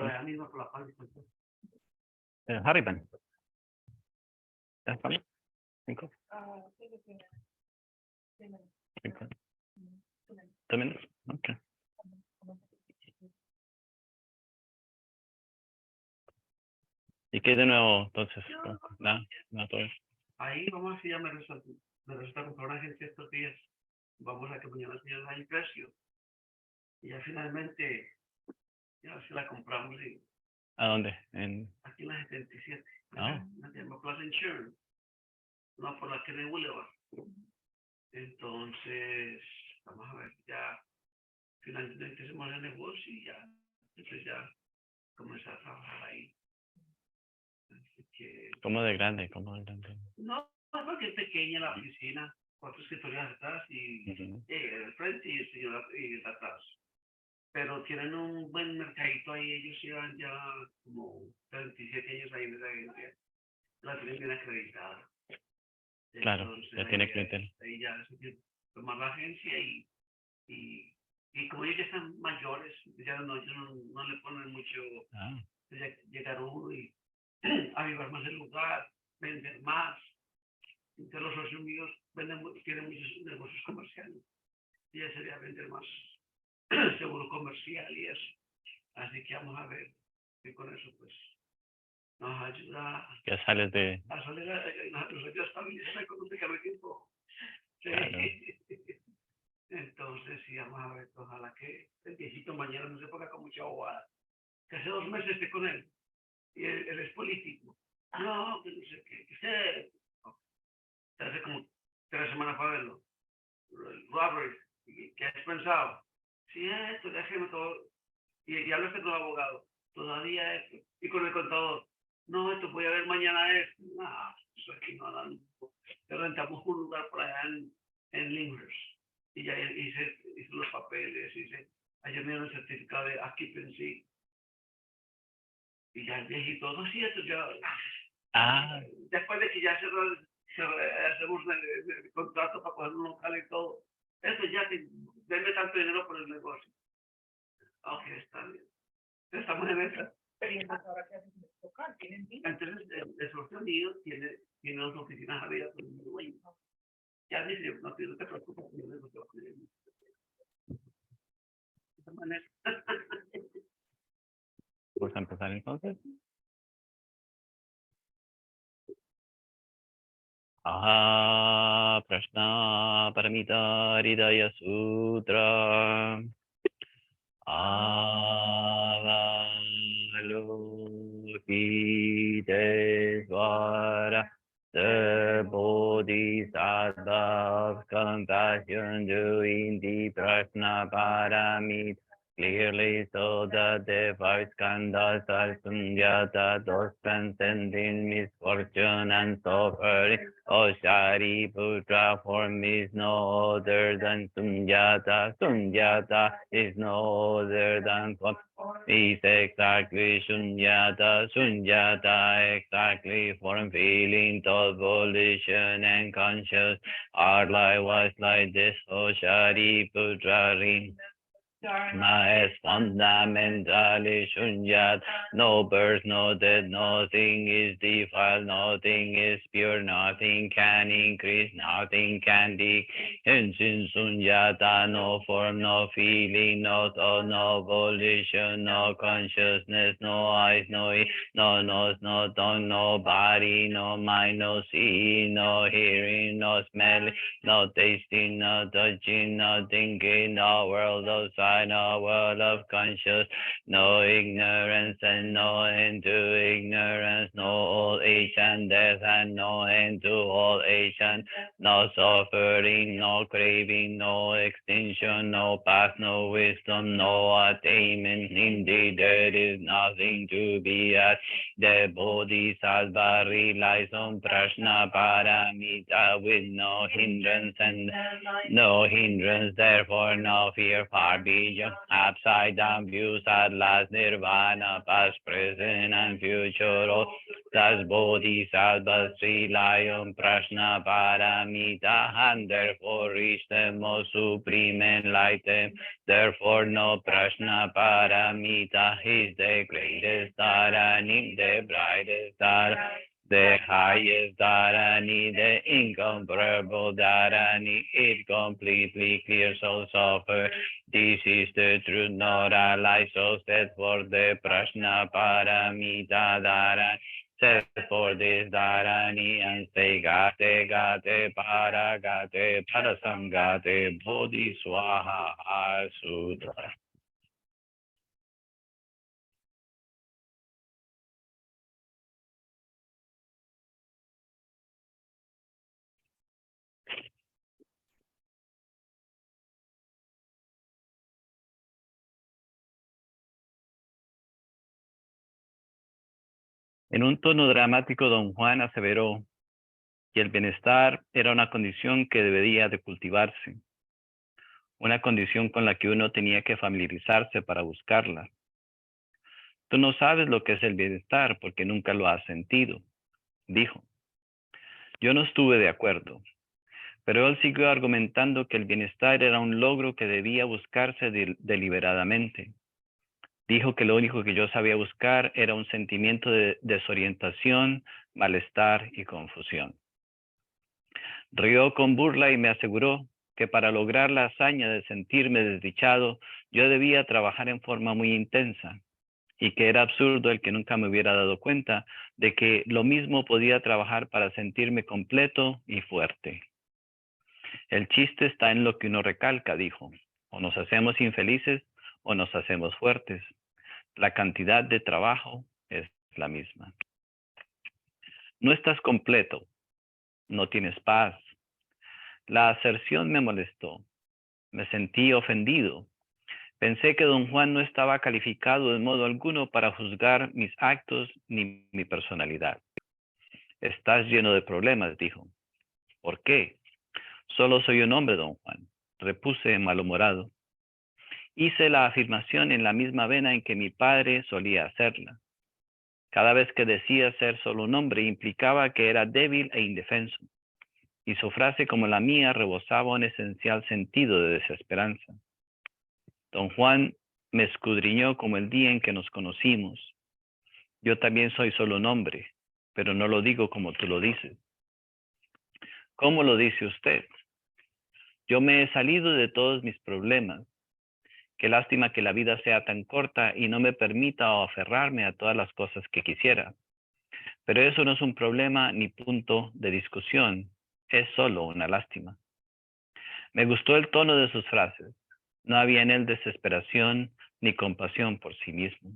allá mismo por la parte. Hariban. ¿Ya estamos? 5. 5. 2 minutos. Ok. ¿Y qué de nuevo entonces? Nada, todo eso. Ahí vamos a ver si ya me resulta comprar una agencia estos días. Vamos a que mañana tienen el precio. Y ya finalmente, ya si la compramos. Y ¿A dónde? aquí en la 77. Ah. La llama Plaza Insurance. No, por la que de Boulevard. Entonces, vamos a ver, ya finalmente hacemos el negocio y ya. Entonces ya comenzar a trabajar ahí. Así que... ¿Cómo de grande? No, porque es pequeña la oficina, 4 escritorios atrás y el frente y el señor y el atrás. Pero tienen un buen mercadito ahí, ellos llevan ya como 37 años ahí en esa agencia. La tienen bien acreditada. Claro, entonces, ya tiene clientela. Ahí ya se toma la agencia y como ellos ya están mayores, ya no le ponen mucho, ya llegar uno y avivar más el lugar, vender más. Entonces los socios míos tienen muchos negocios comerciales. Y ya sería vender más seguro comercial y eso. Así que vamos a ver que con eso pues nos ayuda ya sales de... a salir nos ayuda a estabilizar económicamente un poco. Sí. Claro. Entonces sí, vamos a ver, ojalá que el viejito mañana no se ponga con mucha bobada. Que hace 2 meses estoy con él y él es político. No, que no sé qué. Usted hace como 3 semanas para verlo. Robert, ¿qué has pensado? Sí, esto, déjeme todo. Y ya lo con el abogado. Todavía esto. Y con el contador. No, esto voy a ver mañana esto. No, eso aquí no dan. Rentamos un lugar por allá en Lyndhurst. Y ya hice los papeles, ayer me dieron el certificado de occupancy. Y ya el viejito, no, sí, esto ya. Después de que ya hacemos el contrato para coger un local y todo. Eso ya, denme tanto dinero por el negocio. Ok, está bien. Estamos en esa. Entonces, el socio mío tiene 2 oficinas abiertas en Uruguay. Ya dice, no te preocupes, yo no te voy a de esa manera. ¿Puedes empezar entonces? Prashna Paramita Hridaya Sutra. Avalokitesvara the Bodhisattva's compassion doing the Prashna Paramita clearly so that the 5 skandhas are Sunyata, those transcending misfortune and suffering. O Shariputra, form is no other than Sunyata. Sunyata is no other than form. Is exactly Sunyata. Sunyata exactly form, feeling, thought, volition, and conscious are likewise like this. O Shariputra, Dharma is fundamentally shunyat. No birth, no death, nothing is defiled, nothing is pure, nothing can increase, nothing can decrease. In sunyata, no form, no feeling, no thought, no volition, no consciousness, no eyes, no ears, no nose, no tongue, no body, no mind, no seeing, no hearing, no smelling, no tasting, no touching, no thinking, no world outside, no world of conscious, no ignorance and no end to ignorance, no old age and death and no end to old age and no suffering, no craving, no extinction, no path, no wisdom, no attainment. Indeed, there is nothing to be at. The Bodhisattva relies on Prashna Paramita with no hindrance and no hindrance, therefore no fear, far be region, upside down views at last nirvana, past, present, and future. All thus bodhisattvas rely on prajna paramita, and therefore reach the most supreme enlightenment. Therefore, no prajna paramita is the greatest dharani, the brightest dharani, the highest dharani, the incomparable dharani. It completely clears all suffer. This is the truth, not a lie. So set for the prajna paramita dharani. Set for this dharani and say gate gate parasamgate bodhiswaha sutra. En un tono dramático, don Juan aseveró que el bienestar era una condición que debería de cultivarse, una condición con la que uno tenía que familiarizarse para buscarla. Tú no sabes lo que es el bienestar porque nunca lo has sentido, dijo. Yo no estuve de acuerdo, pero él siguió argumentando que el bienestar era un logro que debía buscarse deliberadamente. Dijo que lo único que yo sabía buscar era un sentimiento de desorientación, malestar y confusión. Rió con burla y me aseguró que para lograr la hazaña de sentirme desdichado, yo debía trabajar en forma muy intensa y que era absurdo el que nunca me hubiera dado cuenta de que lo mismo podía trabajar para sentirme completo y fuerte. El chiste está en lo que uno recalca, dijo. O nos hacemos infelices o nos hacemos fuertes. La cantidad de trabajo es la misma. No estás completo, no tienes paz. La aserción me molestó. Me sentí ofendido. Pensé que don Juan no estaba calificado de modo alguno para juzgar mis actos ni mi personalidad. Estás lleno de problemas, dijo. ¿Por qué? Solo soy un hombre, don Juan, repuse malhumorado. Hice la afirmación en la misma vena en que mi padre solía hacerla. Cada vez que decía ser solo un hombre implicaba que era débil e indefenso, y su frase como la mía rebosaba un esencial sentido de desesperanza. Don Juan me escudriñó como el día en que nos conocimos. Yo también soy solo un hombre, pero no lo digo como tú lo dices. ¿Cómo lo dice usted? Yo me he salido de todos mis problemas. Qué lástima que la vida sea tan corta y no me permita aferrarme a todas las cosas que quisiera. Pero eso no es un problema ni punto de discusión, es solo una lástima. Me gustó el tono de sus frases. No había en él desesperación ni compasión por sí mismo.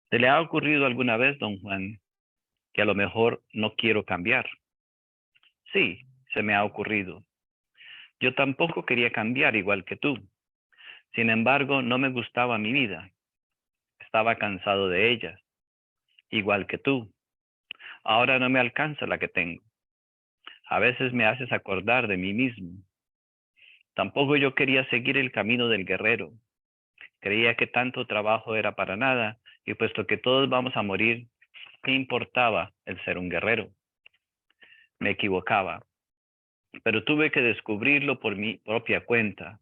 ¿Se le ha ocurrido alguna vez, don Juan, que a lo mejor no quiero cambiar? Sí, se me ha ocurrido. Yo tampoco quería cambiar igual que tú. Sin embargo, no me gustaba mi vida. Estaba cansado de ella, igual que tú. Ahora no me alcanza la que tengo. A veces me haces acordar de mí mismo. Tampoco yo quería seguir el camino del guerrero. Creía que tanto trabajo era para nada, y puesto que todos vamos a morir, ¿qué importaba el ser un guerrero? Me equivocaba, pero tuve que descubrirlo por mi propia cuenta.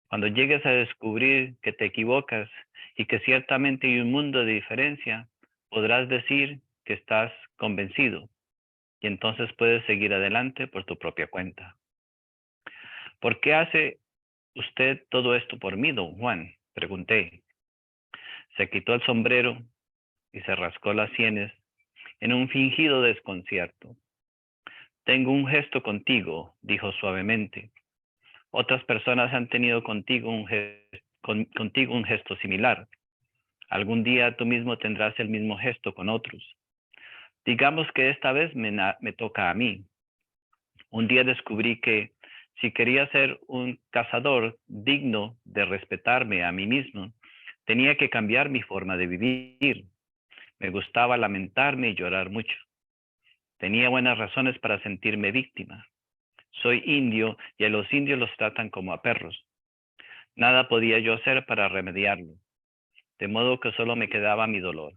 Cuando llegues a descubrir que te equivocas y que ciertamente hay un mundo de diferencia, podrás decir que estás convencido y entonces puedes seguir adelante por tu propia cuenta. ¿Por qué hace usted todo esto por mí, don Juan? Pregunté. Se quitó el sombrero y se rascó las sienes en un fingido desconcierto. Tengo un gesto contigo, dijo suavemente. Otras personas han tenido contigo un gesto similar. Algún día tú mismo tendrás el mismo gesto con otros. Digamos que esta vez me toca a mí. Un día descubrí que si quería ser un cazador digno de respetarme a mí mismo, tenía que cambiar mi forma de vivir. Me gustaba lamentarme y llorar mucho. Tenía buenas razones para sentirme víctima. Soy indio y a los indios los tratan como a perros. Nada podía yo hacer para remediarlo, de modo que solo me quedaba mi dolor.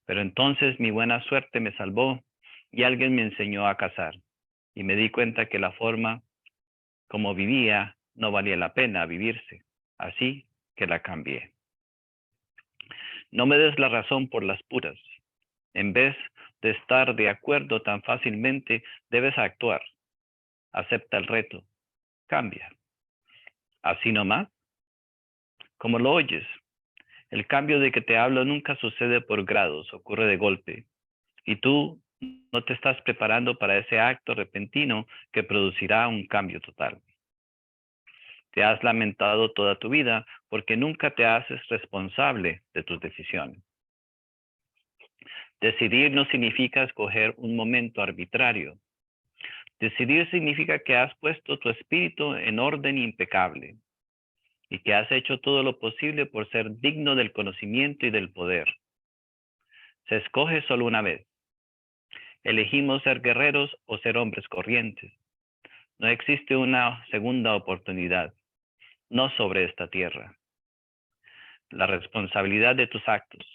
Pero entonces mi buena suerte me salvó y alguien me enseñó a cazar, y me di cuenta que la forma como vivía no valía la pena vivirse, así que la cambié. No me des la razón por las puras. En vez de estar de acuerdo tan fácilmente, debes actuar. Acepta el reto. Cambia. Así nomás, como lo oyes. El cambio de que te hablo nunca sucede por grados, ocurre de golpe. Y tú no te estás preparando para ese acto repentino que producirá un cambio total. Te has lamentado toda tu vida porque nunca te haces responsable de tus decisiones. Decidir no significa escoger un momento arbitrario. Decidir significa que has puesto tu espíritu en orden impecable y que has hecho todo lo posible por ser digno del conocimiento y del poder. Se escoge solo una vez. Elegimos ser guerreros o ser hombres corrientes. No existe una segunda oportunidad, no sobre esta tierra. La responsabilidad de tus actos.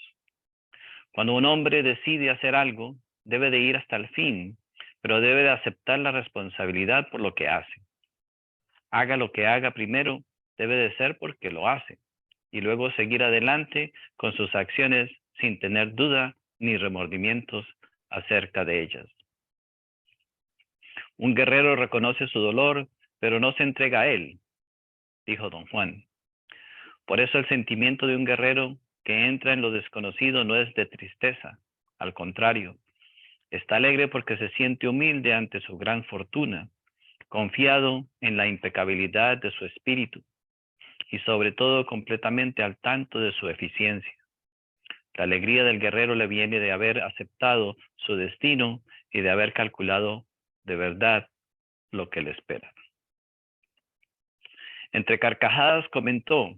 Cuando un hombre decide hacer algo, debe de ir hasta el fin, pero debe de aceptar la responsabilidad por lo que hace. Haga lo que haga primero, debe de ser porque lo hace, y luego seguir adelante con sus acciones sin tener duda ni remordimientos acerca de ellas. Un guerrero reconoce su dolor, pero no se entrega a él, dijo don Juan. Por eso el sentimiento de un guerrero que entra en lo desconocido no es de tristeza, al contrario, está alegre porque se siente humilde ante su gran fortuna, confiado en la impecabilidad de su espíritu y sobre todo completamente al tanto de su eficiencia. La alegría del guerrero le viene de haber aceptado su destino y de haber calculado de verdad lo que le espera. Entre carcajadas comentó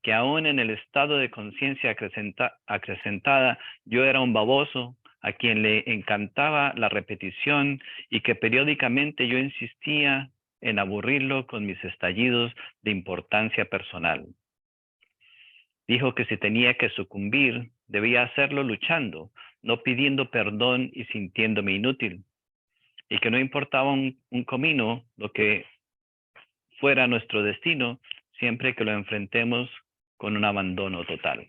que aún en el estado de conciencia acrecentada, yo era un baboso a quien le encantaba la repetición y que periódicamente yo insistía en aburrirlo con mis estallidos de importancia personal. Dijo que si tenía que sucumbir, debía hacerlo luchando, no pidiendo perdón y sintiéndome inútil, y que no importaba un comino lo que fuera nuestro destino, siempre que lo enfrentemos con un abandono total.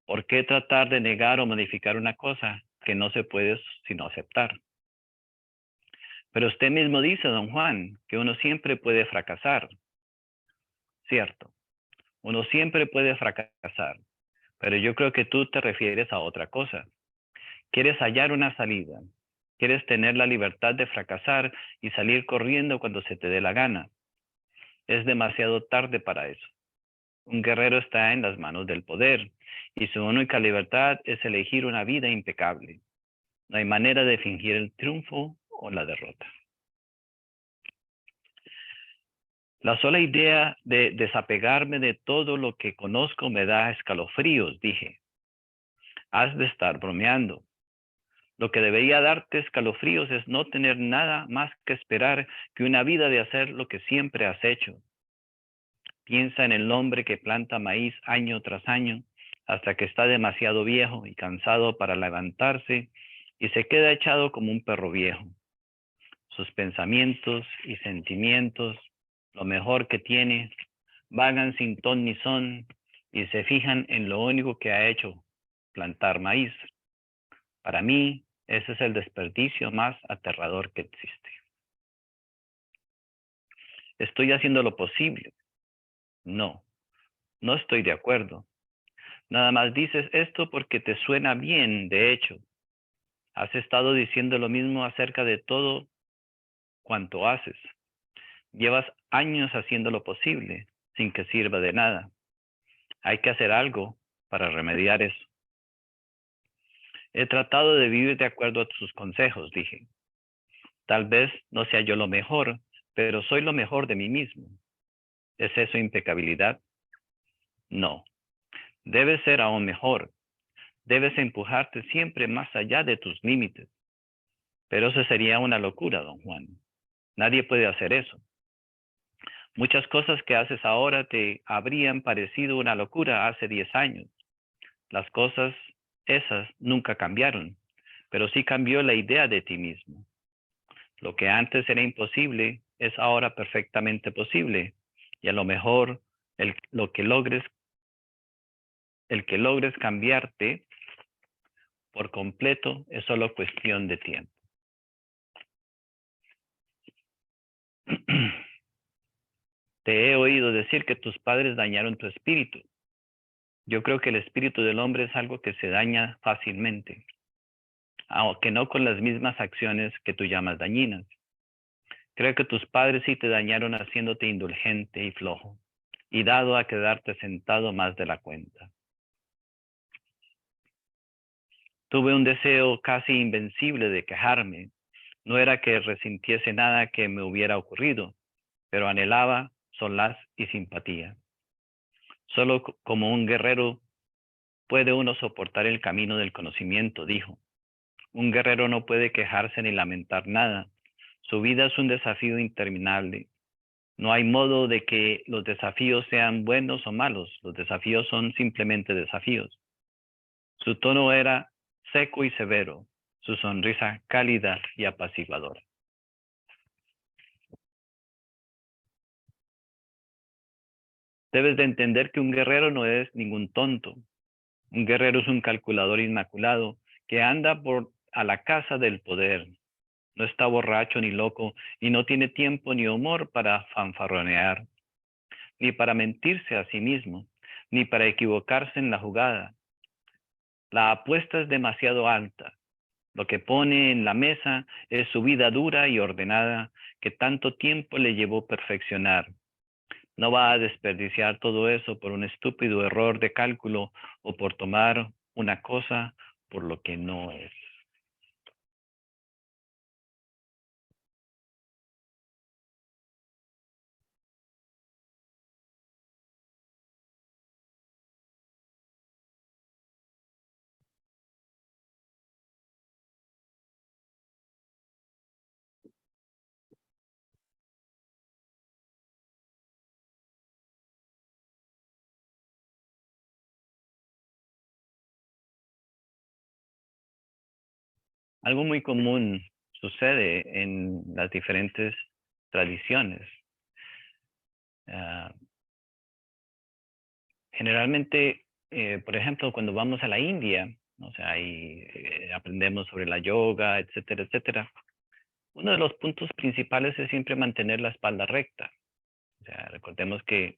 ¿Por qué tratar de negar o modificar una cosa que no se puede sino aceptar? Pero usted mismo dice, don Juan, que uno siempre puede fracasar. Cierto, uno siempre puede fracasar, pero yo creo que tú te refieres a otra cosa. Quieres hallar una salida, quieres tener la libertad de fracasar y salir corriendo cuando se te dé la gana. Es demasiado tarde para eso. Un guerrero está en las manos del poder y su única libertad es elegir una vida impecable. No hay manera de fingir el triunfo o la derrota. La sola idea de desapegarme de todo lo que conozco me da escalofríos, dije. Has de estar bromeando. Lo que debería darte escalofríos es no tener nada más que esperar que una vida de hacer lo que siempre has hecho. Piensa en el hombre que planta maíz año tras año hasta que está demasiado viejo y cansado para levantarse y se queda echado como un perro viejo. Sus pensamientos y sentimientos, lo mejor que tiene, vagan sin ton ni son y se fijan en lo único que ha hecho, plantar maíz. Para mí, ese es el desperdicio más aterrador que existe. Estoy haciendo lo posible. No, no estoy de acuerdo. Nada más dices esto porque te suena bien, de hecho. Has estado diciendo lo mismo acerca de todo cuanto haces. Llevas años haciendo lo posible sin que sirva de nada. Hay que hacer algo para remediar eso. He tratado de vivir de acuerdo a sus consejos, dije. Tal vez no sea yo lo mejor, pero soy lo mejor de mí mismo. ¿Es eso impecabilidad? No. Debes ser aún mejor. Debes empujarte siempre más allá de tus límites. Pero eso sería una locura, don Juan. Nadie puede hacer eso. Muchas cosas que haces ahora te habrían parecido una locura hace 10 años. Las cosas esas nunca cambiaron, pero sí cambió la idea de ti mismo. Lo que antes era imposible es ahora perfectamente posible. Y a lo mejor el que logres cambiarte por completo es solo cuestión de tiempo. Te he oído decir que tus padres dañaron tu espíritu. Yo creo que el espíritu del hombre es algo que se daña fácilmente, aunque no con las mismas acciones que tú llamas dañinas. Creo que tus padres sí te dañaron haciéndote indulgente y flojo, y dado a quedarte sentado más de la cuenta. Tuve un deseo casi invencible de quejarme. No era que resintiese nada que me hubiera ocurrido, pero anhelaba solaz y simpatía. Solo como un guerrero puede uno soportar el camino del conocimiento, dijo. Un guerrero no puede quejarse ni lamentar nada. Su vida es un desafío interminable. No hay modo de que los desafíos sean buenos o malos. Los desafíos son simplemente desafíos. Su tono era seco y severo, su sonrisa cálida y apaciguadora. Debes de entender que un guerrero no es ningún tonto. Un guerrero es un calculador inmaculado que anda a la caza del poder. No está borracho ni loco y no tiene tiempo ni humor para fanfarronear, ni para mentirse a sí mismo, ni para equivocarse en la jugada. La apuesta es demasiado alta. Lo que pone en la mesa es su vida dura y ordenada que tanto tiempo le llevó perfeccionar. No va a desperdiciar todo eso por un estúpido error de cálculo o por tomar una cosa por lo que no es. Algo muy común sucede en las diferentes tradiciones. Uh, generalmente, por ejemplo, cuando vamos a la India, o sea, ahí aprendemos sobre la yoga, etcétera, etcétera. Uno de los puntos principales es siempre mantener la espalda recta. O sea, recordemos que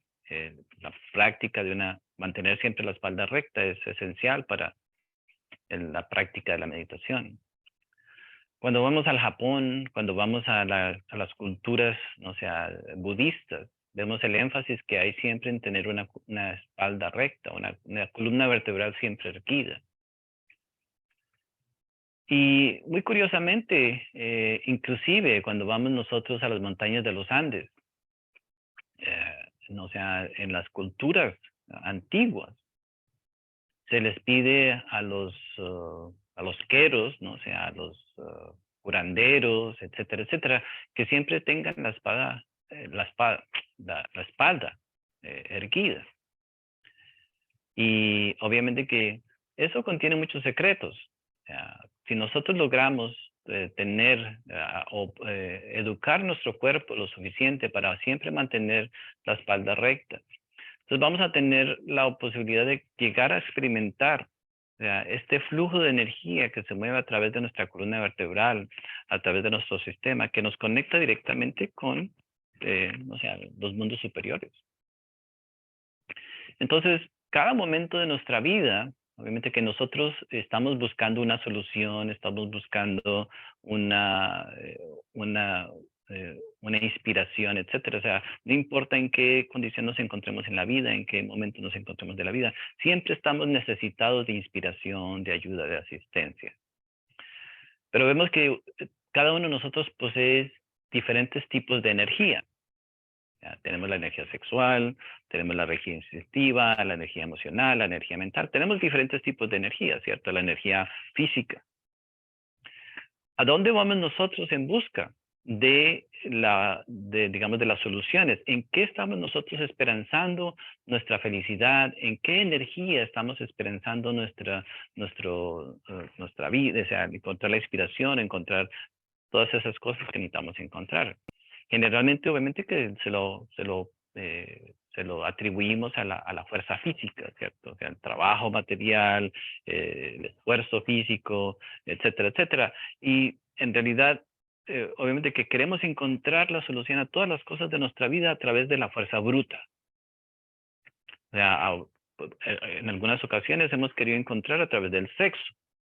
la práctica de mantener siempre la espalda recta es esencial para la práctica de la meditación. Cuando vamos al Japón, cuando vamos a las culturas, o sea, budistas, vemos el énfasis que hay siempre en tener una espalda recta, una columna vertebral siempre erguida. Y muy curiosamente, inclusive cuando vamos nosotros a las montañas de los Andes, o sea, en las culturas antiguas, se les pide a los queros, ¿no? O sea, a los curanderos, etcétera, etcétera, que siempre tengan la espalda erguida. Y obviamente que eso contiene muchos secretos. O sea, si nosotros logramos educar nuestro cuerpo lo suficiente para siempre mantener la espalda recta, entonces vamos a tener la posibilidad de llegar a experimentar, o sea, este flujo de energía que se mueve a través de nuestra columna vertebral, a través de nuestro sistema, que nos conecta directamente con o sea, los mundos superiores. Entonces, cada momento de nuestra vida, obviamente que nosotros estamos buscando una solución, estamos buscando una inspiración, etcétera. O sea, no importa en qué condición nos encontremos en la vida, en qué momento nos encontremos de la vida, siempre estamos necesitados de inspiración, de ayuda, de asistencia. Pero vemos que cada uno de nosotros posee diferentes tipos de energía. Ya, tenemos la energía sexual, tenemos la energía instintiva, la energía emocional, la energía mental. Tenemos diferentes tipos de energía, ¿cierto? La energía física. ¿A dónde vamos nosotros en busca digamos, de las soluciones? ¿En qué estamos nosotros esperanzando nuestra felicidad? ¿En qué energía estamos esperanzando nuestra vida? O sea, encontrar la inspiración, encontrar todas esas cosas que necesitamos encontrar. Generalmente, obviamente, que se lo atribuimos a la fuerza física, ¿cierto? O sea, el trabajo material, el esfuerzo físico, etcétera, etcétera. Y en realidad, obviamente que queremos encontrar la solución a todas las cosas de nuestra vida a través de la fuerza bruta. O sea, en algunas ocasiones hemos querido encontrar a través del sexo,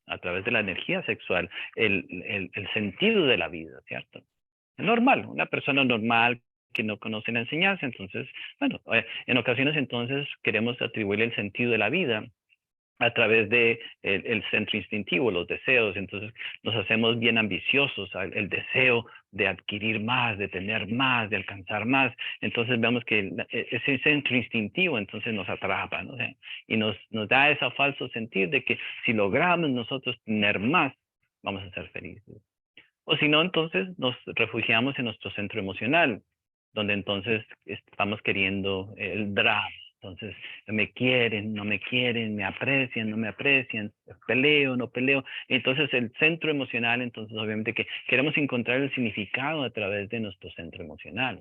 a través de la energía sexual, el sentido de la vida, ¿cierto? Es normal, una persona normal que no conoce la enseñanza, entonces, bueno, en ocasiones entonces queremos atribuirle el sentido de la vida a través de el centro instintivo, los deseos, entonces nos hacemos bien ambiciosos, el deseo de adquirir más, de tener más, de alcanzar más, entonces vemos que ese centro instintivo entonces nos atrapa, ¿no? O sea, y nos da ese falso sentir de que si logramos nosotros tener más, vamos a ser felices. O si no, entonces nos refugiamos en nuestro centro emocional, donde entonces estamos queriendo el drama. Entonces, me quieren, no me quieren, me aprecian, no me aprecian, peleo, no peleo. Entonces, el centro emocional, entonces, obviamente que queremos encontrar el significado a través de nuestro centro emocional.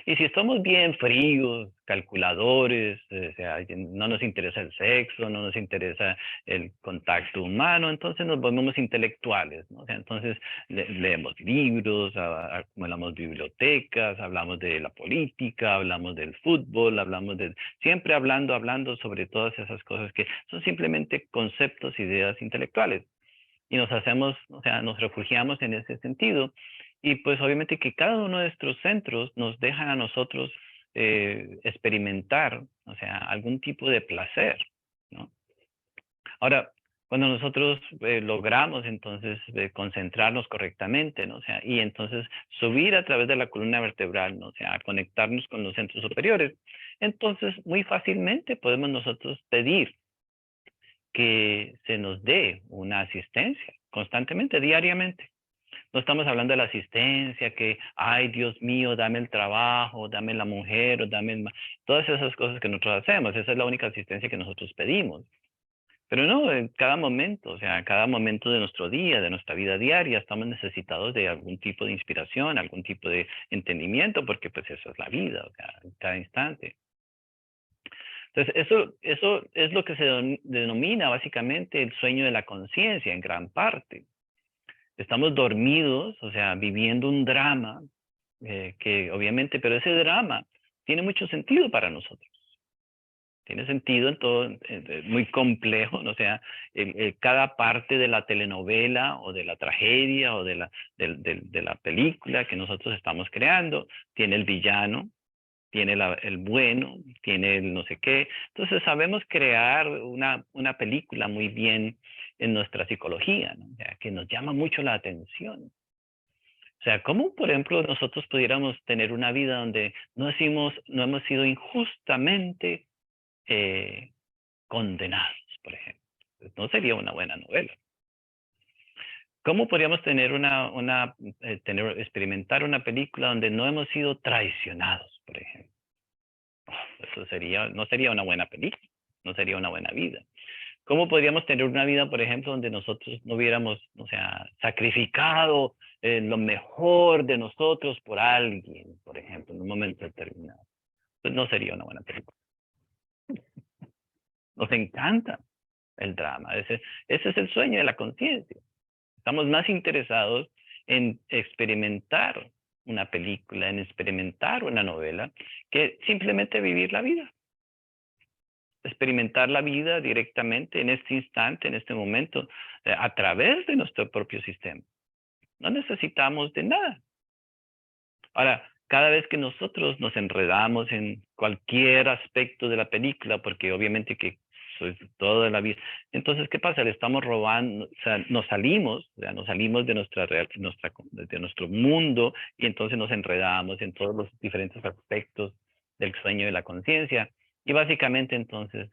Y si estamos bien fríos, calculadores, o sea, no nos interesa el sexo, no nos interesa el contacto humano, entonces nos volvemos intelectuales, ¿no? O sea, entonces leemos libros, hablamos bibliotecas, hablamos de la política, hablamos del fútbol, siempre hablando sobre todas esas cosas que son simplemente conceptos, ideas intelectuales. Y nos hacemos, o sea, nos refugiamos en ese sentido. Y pues obviamente que cada uno de nuestros centros nos deja a nosotros experimentar, o sea, algún tipo de placer, ¿no? Ahora, cuando nosotros logramos entonces concentrarnos correctamente, ¿no? O sea, y entonces subir a través de la columna vertebral, ¿no? O sea, conectarnos con los centros superiores, entonces muy fácilmente podemos nosotros pedir que se nos dé una asistencia constantemente, diariamente. No estamos hablando de la asistencia, que, ay, Dios mío, dame el trabajo, dame la mujer, o todas esas cosas que nosotros hacemos. Esa es la única asistencia que nosotros pedimos. Pero no, en cada momento, o sea, en cada momento de nuestro día, de nuestra vida diaria, estamos necesitados de algún tipo de inspiración, algún tipo de entendimiento, porque pues eso es la vida, o sea, en cada instante. Entonces, eso es lo que se denomina básicamente el sueño de la conciencia en gran parte. Estamos dormidos, o sea, viviendo un drama, que obviamente, pero ese drama tiene mucho sentido para nosotros. Tiene sentido en todo, muy complejo, ¿no? O sea, cada parte de la telenovela o de la tragedia o de la película que nosotros estamos creando tiene el villano, tiene el bueno, tiene el no sé qué. Entonces sabemos crear una película muy bien en nuestra psicología, ¿no? O sea, que nos llama mucho la atención. O sea, ¿cómo, por ejemplo, nosotros pudiéramos tener una vida donde no hemos sido injustamente condenados, por ejemplo? Pues no sería una buena novela. ¿Cómo podríamos tener experimentar una película donde no hemos sido traicionados, por ejemplo? Eso no sería una buena película, no sería una buena vida. ¿Cómo podríamos tener una vida, por ejemplo, donde nosotros no hubiéramos, o sea, sacrificado lo mejor de nosotros por alguien, por ejemplo, en un momento determinado? Pues no sería una buena película. Nos encanta el drama. Ese es el sueño de la conciencia. Estamos más interesados en experimentar una película, en experimentar una novela, que simplemente vivir la vida. Experimentar la vida directamente en este instante, en este momento, a través de nuestro propio sistema. No necesitamos de nada. Ahora, cada vez que nosotros nos enredamos en cualquier aspecto de la película, porque obviamente que es toda la vida. Entonces, ¿qué pasa? Le estamos robando, o sea, nos salimos de de nuestro mundo y entonces nos enredamos en todos los diferentes aspectos del sueño de la conciencia y básicamente entonces,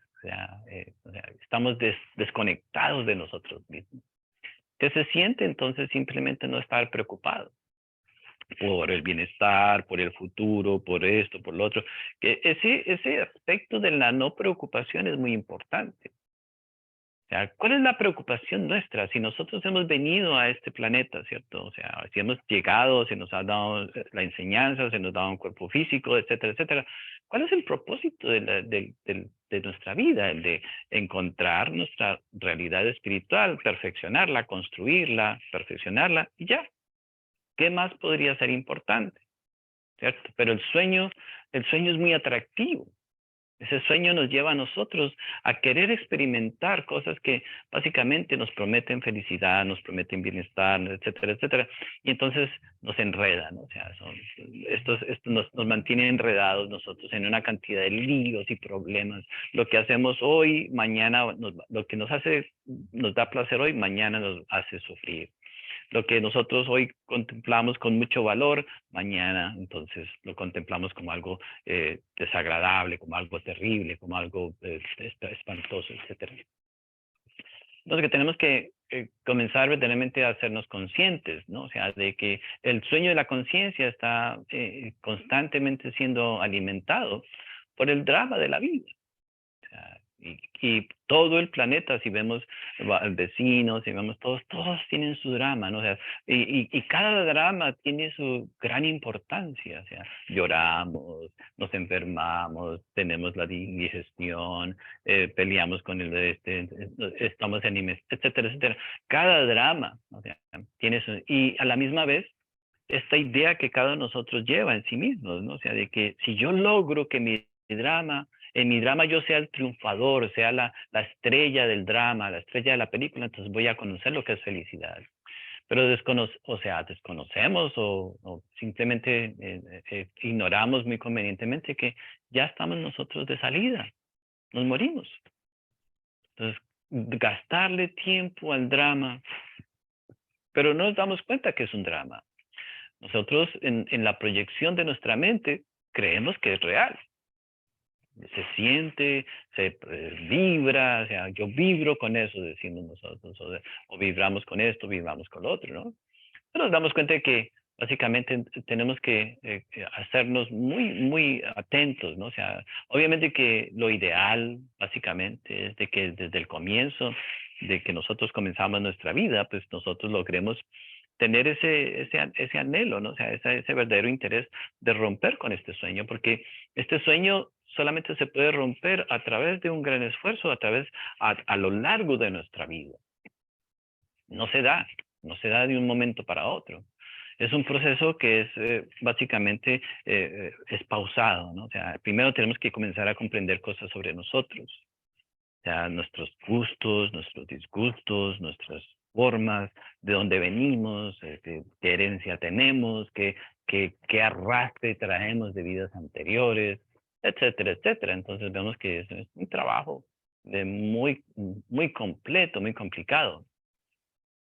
estamos desconectados de nosotros mismos. ¿Qué se siente entonces? Simplemente no estar preocupado por el bienestar, por el futuro, por esto, por lo otro. Que ese aspecto de la no preocupación es muy importante. O sea, ¿cuál es la preocupación nuestra? Si nosotros hemos venido a este planeta, ¿cierto? O sea, si hemos llegado, se nos ha dado la enseñanza, se nos ha dado un cuerpo físico, etcétera, etcétera. ¿Cuál es el propósito de nuestra vida? El de encontrar nuestra realidad espiritual, perfeccionarla, construirla, perfeccionarla y ya. ¿Qué más podría ser importante? ¿Cierto? Pero el sueño es muy atractivo. Ese sueño nos lleva a nosotros a querer experimentar cosas que básicamente nos prometen felicidad, nos prometen bienestar, etcétera, etcétera. Y entonces nos enredan, ¿no? O sea, esto nos mantiene enredados nosotros en una cantidad de líos y problemas. Lo que hacemos hoy, mañana, lo que nos da placer hoy, mañana nos hace sufrir. Lo que nosotros hoy contemplamos con mucho valor, mañana entonces lo contemplamos como algo desagradable, como algo terrible, como algo espantoso, etc. Entonces que tenemos que comenzar verdaderamente a hacernos conscientes, ¿no? O sea, de que el sueño de la conciencia está constantemente siendo alimentado por el drama de la vida. O sea, y todo el planeta, si vemos vecinos, si vemos todos tienen su drama, ¿no? O sea, y cada drama tiene su gran importancia. O sea, lloramos, nos enfermamos, tenemos la indigestión, peleamos con estamos en etcétera, etcétera. Cada drama, o sea, tiene su, y a la misma vez, esta idea que cada uno de nosotros lleva en sí mismos, ¿no? O sea, de que si yo logro que en mi drama yo sea el triunfador, sea la estrella del drama, la estrella de la película, entonces voy a conocer lo que es felicidad. Pero desconocemos o simplemente ignoramos muy convenientemente que ya estamos nosotros de salida, nos morimos. Entonces, gastarle tiempo al drama, pero no nos damos cuenta que es un drama. Nosotros en la proyección de nuestra mente creemos que es real. Se siente, se vibra, o sea, yo vibro con eso, decimos nosotros, o vibramos con esto, vibramos con lo otro, ¿no? Pero nos damos cuenta de que básicamente tenemos que hacernos muy atentos, ¿no? O sea, obviamente que lo ideal, básicamente, es de que desde el comienzo, de que nosotros comenzamos nuestra vida, pues nosotros logremos tener ese anhelo, ¿no? O sea, ese verdadero interés de romper con este sueño, porque este sueño solamente se puede romper a través de un gran esfuerzo, a lo largo de nuestra vida. No se da de un momento para otro. Es un proceso que es básicamente es pausado, ¿no? O sea, primero tenemos que comenzar a comprender cosas sobre nosotros, o sea, nuestros gustos, nuestros disgustos, nuestras formas, de dónde venimos, qué herencia tenemos, qué arrastre traemos de vidas anteriores, etcétera, etcétera. Entonces vemos que es un trabajo muy completo, muy complicado.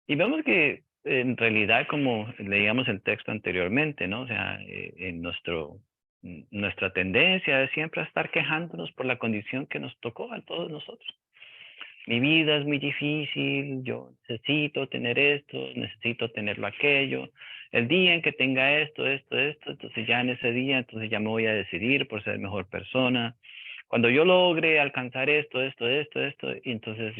Y vemos que en realidad, como leíamos el texto anteriormente, ¿no? O sea, nuestra tendencia es siempre a estar quejándonos por la condición que nos tocó a todos nosotros. Mi vida es muy difícil, yo necesito tener esto, necesito tenerlo aquello. El día en que tenga esto, entonces ya en ese día, entonces ya me voy a decidir por ser mejor persona. Cuando yo logre alcanzar esto, y entonces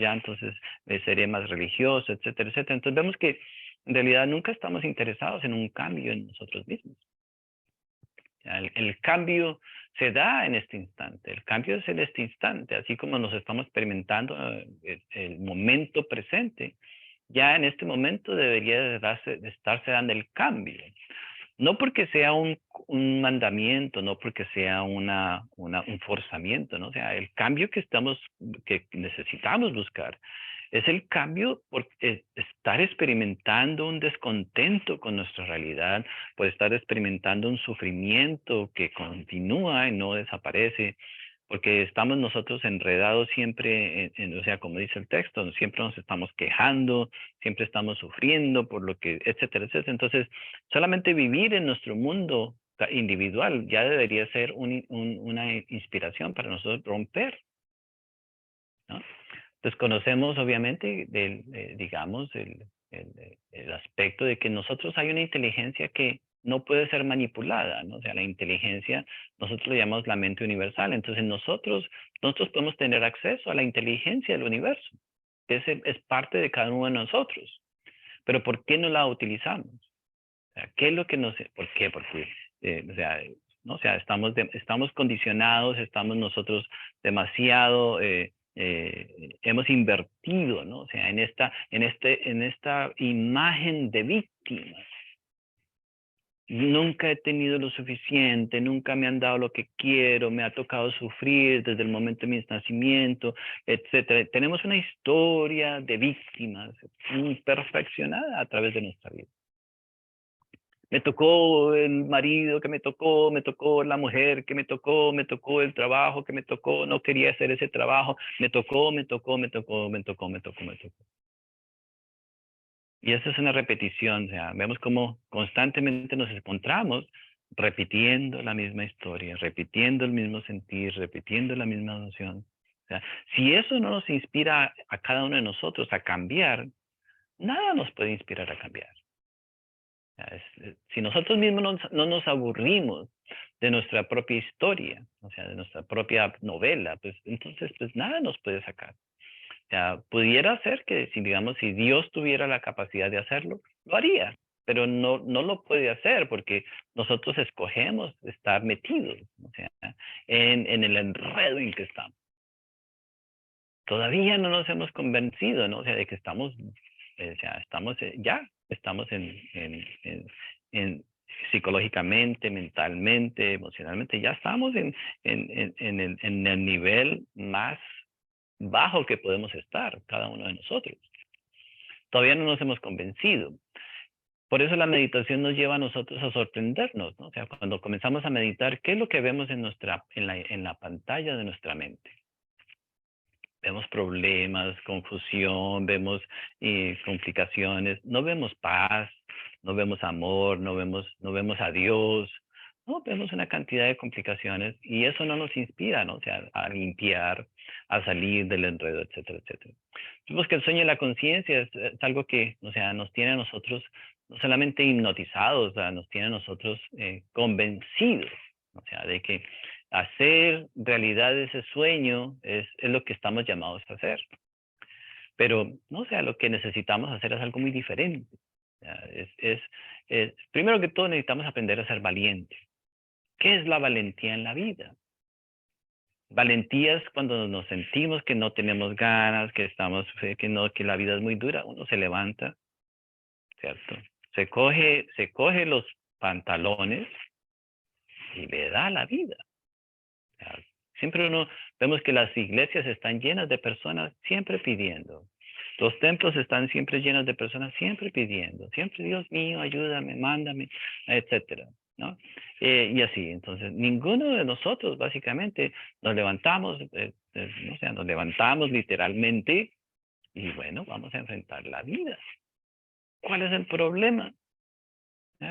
seré más religioso, etcétera, etcétera. Entonces vemos que en realidad nunca estamos interesados en un cambio en nosotros mismos. El cambio se da en este instante, el cambio es en este instante, así como nos estamos experimentando el momento presente, ya en este momento debería de estarse dando el cambio. No porque sea un mandamiento, no porque sea un forzamiento, ¿no? O sea, el cambio que necesitamos buscar es el cambio por estar experimentando un descontento con nuestra realidad, por estar experimentando un sufrimiento que continúa y no desaparece, porque estamos nosotros enredados siempre, o sea, como dice el texto, siempre nos estamos quejando, siempre estamos sufriendo por lo que, etcétera, etcétera. Entonces, solamente vivir en nuestro mundo individual ya debería ser una inspiración para nosotros romper, ¿no? Entonces conocemos obviamente digamos, el aspecto de que en nosotros hay una inteligencia que no puede ser manipulada, ¿no? O sea, la inteligencia, nosotros le llamamos la mente universal. Entonces nosotros podemos tener acceso a la inteligencia del universo. Es parte de cada uno de nosotros. Pero ¿por qué no la utilizamos? O sea, ¿qué es lo que nos... ¿Por qué? Porque, o sea, ¿no? O sea, estamos condicionados, estamos nosotros demasiado... hemos invertido, ¿no? O sea, en esta imagen de víctima. Nunca he tenido lo suficiente, nunca me han dado lo que quiero, me ha tocado sufrir desde el momento de mi nacimiento, etcétera. Tenemos una historia de víctimas muy perfeccionada a través de nuestra vida. Me tocó el marido que me tocó la mujer que me tocó el trabajo que me tocó, no quería hacer ese trabajo, me tocó. Y eso es una repetición, o sea, vemos cómo constantemente nos encontramos repitiendo la misma historia, repitiendo el mismo sentir, repitiendo la misma noción. O sea, si eso no nos inspira a cada uno de nosotros a cambiar, nada nos puede inspirar a cambiar. O sea, si nosotros mismos no nos aburrimos de nuestra propia historia, o sea, de nuestra propia novela, pues entonces pues nada nos puede sacar. O sea, pudiera ser que si, digamos, si Dios tuviera la capacidad de hacerlo, lo haría, pero no lo puede hacer porque nosotros escogemos estar metidos, o sea, en el enredo en que estamos. Todavía no nos hemos convencido, ¿no? O sea, de que estamos, o sea, estamos en psicológicamente, mentalmente, emocionalmente, ya estamos en el nivel más bajo que podemos estar, cada uno de nosotros. Todavía no nos hemos convencido. Por eso la meditación nos lleva a nosotros a sorprendernos, ¿no? O sea, cuando comenzamos a meditar, ¿qué es lo que vemos en la pantalla de nuestra mente? Vemos problemas, confusión, vemos complicaciones, no vemos paz, no vemos amor, no vemos a Dios, no vemos una cantidad de complicaciones y eso no nos inspira, ¿no? O sea, a limpiar, a salir del enredo, etcétera, etcétera. Vemos que el sueño de la conciencia es algo que, o sea, nos tiene a nosotros no solamente hipnotizados, o sea, nos tiene a nosotros convencidos, o sea, de que hacer realidad ese sueño es lo que estamos llamados a hacer. Pero, no, o sea, lo que necesitamos hacer es algo muy diferente. O sea, primero que todo necesitamos aprender a ser valientes. ¿Qué es la valentía en la vida? Valentía es cuando nos sentimos que no tenemos ganas, que que la vida es muy dura, uno se levanta, ¿cierto? Se coge los pantalones y le da la vida. Siempre vemos que las iglesias están llenas de personas siempre pidiendo. Los templos están siempre llenos de personas siempre pidiendo. Siempre, Dios mío, ayúdame, mándame, etcétera, ¿no? Y así, entonces, ninguno de nosotros básicamente nos levantamos, o sea, nos levantamos literalmente y bueno, vamos a enfrentar la vida. ¿Cuál es el problema?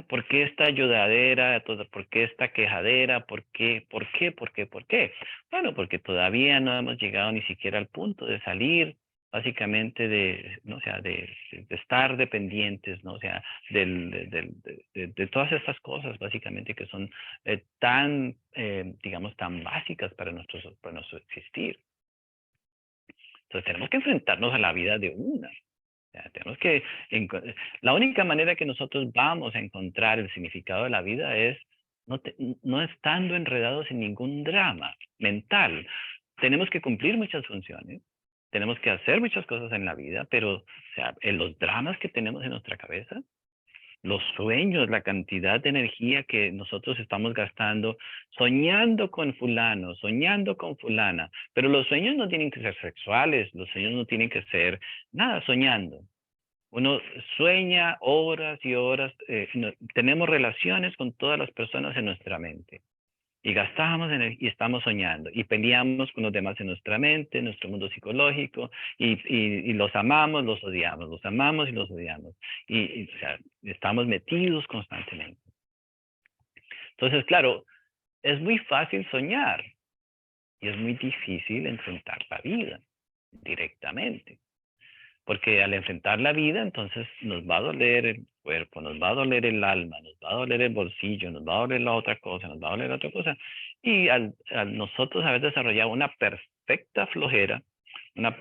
¿Por qué esta ayudadera? ¿Por qué esta quejadera? ¿Por qué? Bueno, porque todavía no hemos llegado ni siquiera al punto de salir básicamente ¿no? O sea, de estar dependientes, ¿no? O sea, de todas estas cosas básicamente que son tan, digamos, tan básicas para nuestro existir. Entonces tenemos que enfrentarnos a la vida de una. Tenemos que, la única manera que nosotros vamos a encontrar el significado de la vida es no estando enredados en ningún drama mental. Tenemos que cumplir muchas funciones, tenemos que hacer muchas cosas en la vida, pero o sea, en los dramas que tenemos en nuestra cabeza, los sueños, la cantidad de energía que nosotros estamos gastando soñando con fulano, soñando con fulana, pero los sueños no tienen que ser sexuales, los sueños no tienen que ser nada, soñando. Uno sueña horas y horas, tenemos relaciones con todas las personas en nuestra mente. Y gastamos y estamos soñando y peleamos con los demás en nuestra mente, en nuestro mundo psicológico y los amamos, los odiamos, los amamos y los odiamos. O sea, estamos metidos constantemente. Entonces, claro, es muy fácil soñar y es muy difícil enfrentar la vida directamente. Porque al enfrentar la vida, entonces nos va a doler el cuerpo, nos va a doler el alma, nos va a doler el bolsillo, nos va a doler la otra cosa, nos va a doler la otra cosa. Y al nosotros haber desarrollado una perfecta flojera, una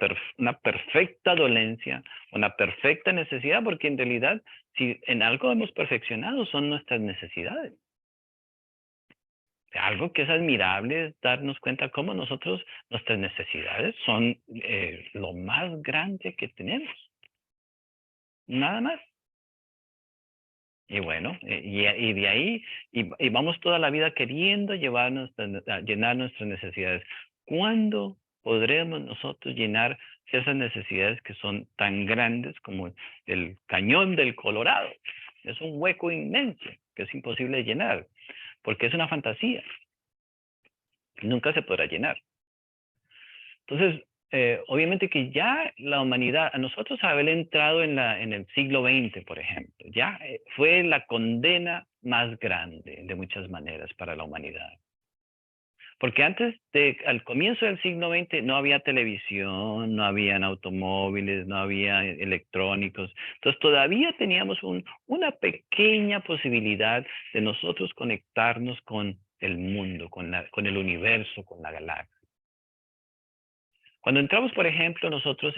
perfecta dolencia, una perfecta necesidad, porque en realidad, si en algo hemos perfeccionado, son nuestras necesidades. Algo que es admirable es darnos cuenta cómo nosotros, nuestras necesidades son lo más grande que tenemos. Nada más. Y bueno, y de ahí, y vamos toda la vida queriendo llenar nuestras necesidades. ¿Cuándo podremos nosotros llenar esas necesidades que son tan grandes como el cañón del Colorado? Es un hueco inmenso que es imposible llenar, porque es una fantasía. Nunca se podrá llenar. Entonces, obviamente que ya la humanidad, a nosotros haber entrado en el siglo XX, por ejemplo, ya fue la condena más grande de muchas maneras para la humanidad. Porque al comienzo del siglo XX no había televisión, no habían automóviles, no había electrónicos. Entonces todavía teníamos una pequeña posibilidad de nosotros conectarnos con el mundo, con el universo, con la galaxia. Cuando entramos, por ejemplo, nosotros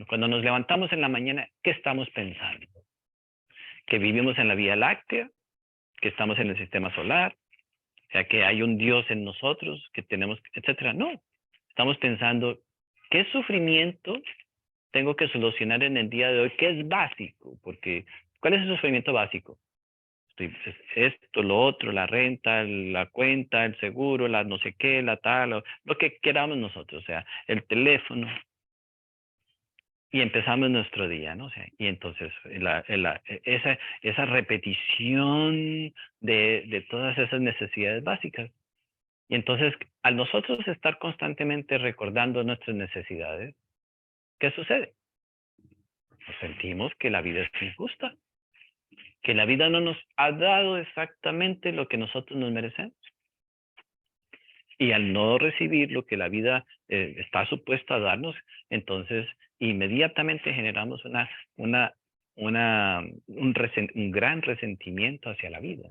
cuando nos levantamos en la mañana, ¿qué estamos pensando? Que vivimos en la Vía Láctea, que estamos en el sistema solar, o sea, que hay un Dios en nosotros, que tenemos, etcétera. No, estamos pensando, ¿qué sufrimiento tengo que solucionar en el día de hoy? ¿Qué es básico? Porque, ¿cuál es el sufrimiento básico? Esto, lo otro, la renta, la cuenta, el seguro, la no sé qué, la tal, lo que queramos nosotros, o sea, el teléfono. Y empezamos nuestro día, ¿no? O sea, y entonces esa repetición de todas esas necesidades básicas. Y entonces, al nosotros estar constantemente recordando nuestras necesidades, ¿qué sucede? Nos sentimos que la vida es injusta, que la vida no nos ha dado exactamente lo que nosotros nos merecemos. Y al no recibir lo que la vida está supuesta a darnos, entonces inmediatamente generamos un gran resentimiento hacia la vida.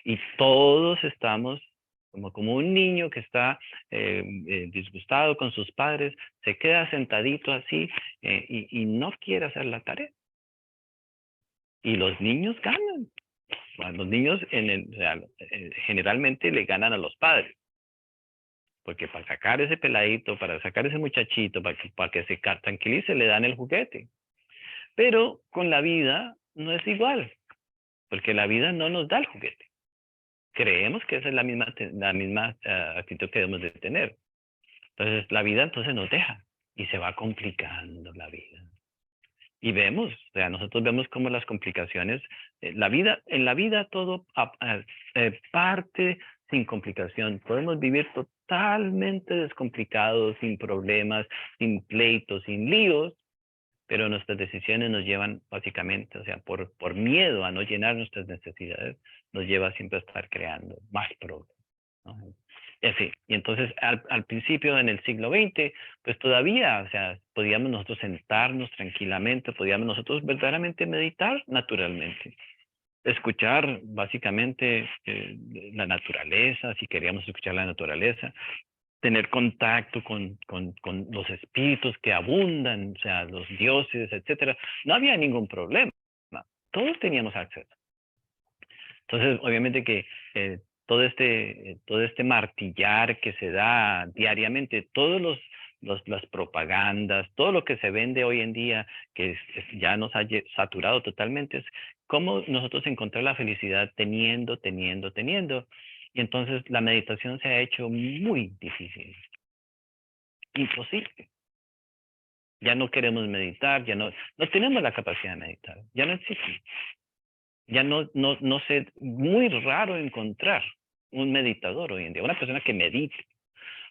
Y todos estamos como un niño que está disgustado con sus padres, se queda sentadito así y no quiere hacer la tarea. Y los niños ganan. Bueno, los niños generalmente le ganan a los padres. Porque para sacar ese peladito, para sacar ese muchachito, para que se tranquilice, le dan el juguete. Pero con la vida no es igual, porque la vida no nos da el juguete. Creemos que esa es la misma actitud que debemos de tener. Entonces la vida entonces nos deja y se va complicando la vida. Y vemos, o sea, nosotros vemos cómo las complicaciones, en la vida todo parte sin complicación. Podemos vivir totalmente descomplicados, sin problemas, sin pleitos, sin líos, pero nuestras decisiones nos llevan básicamente, o sea, por miedo a no llenar nuestras necesidades, nos lleva siempre a estar creando más problemas, ¿no? En fin, y entonces al principio en el siglo XX, pues todavía, o sea, podíamos nosotros sentarnos tranquilamente, podíamos nosotros verdaderamente meditar naturalmente, escuchar básicamente la naturaleza, si queríamos escuchar la naturaleza, tener contacto con los espíritus que abundan, o sea, los dioses, etcétera. No había ningún problema, todos teníamos acceso. Entonces, obviamente que todo este martillar que se da diariamente, las propagandas, todo lo que se vende hoy en día, que ya nos ha saturado totalmente, es cómo nosotros encontrar la felicidad teniendo. Y entonces la meditación se ha hecho muy difícil, imposible. Ya no queremos meditar, ya no tenemos la capacidad de meditar, ya no existe. Ya no sé, muy raro encontrar un meditador hoy en día, una persona que medite.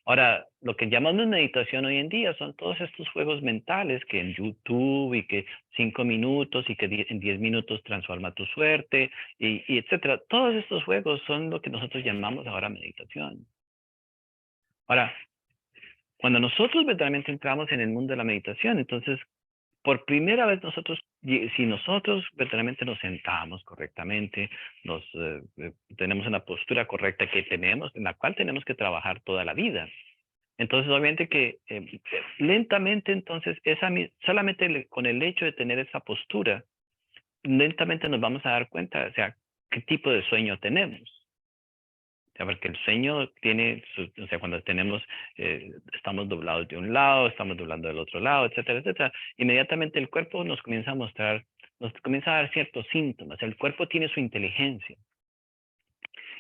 Ahora, lo que llamamos meditación hoy en día son todos estos juegos mentales que en YouTube y que 5 minutos y que en 10 minutos transforma tu suerte y etcétera. Todos estos juegos son lo que nosotros llamamos ahora meditación. Ahora, cuando nosotros verdaderamente entramos en el mundo de la meditación, entonces, por primera vez si nosotros verdaderamente nos sentamos correctamente, tenemos una postura correcta en la cual tenemos que trabajar toda la vida. Entonces, obviamente que lentamente, entonces, solamente con el hecho de tener esa postura, lentamente nos vamos a dar cuenta, o sea, qué tipo de sueño tenemos. O sea, porque el sueño tiene, o sea, cuando estamos doblados de un lado, estamos doblando del otro lado, etcétera, etcétera, inmediatamente el cuerpo nos comienza a dar ciertos síntomas. El cuerpo tiene su inteligencia.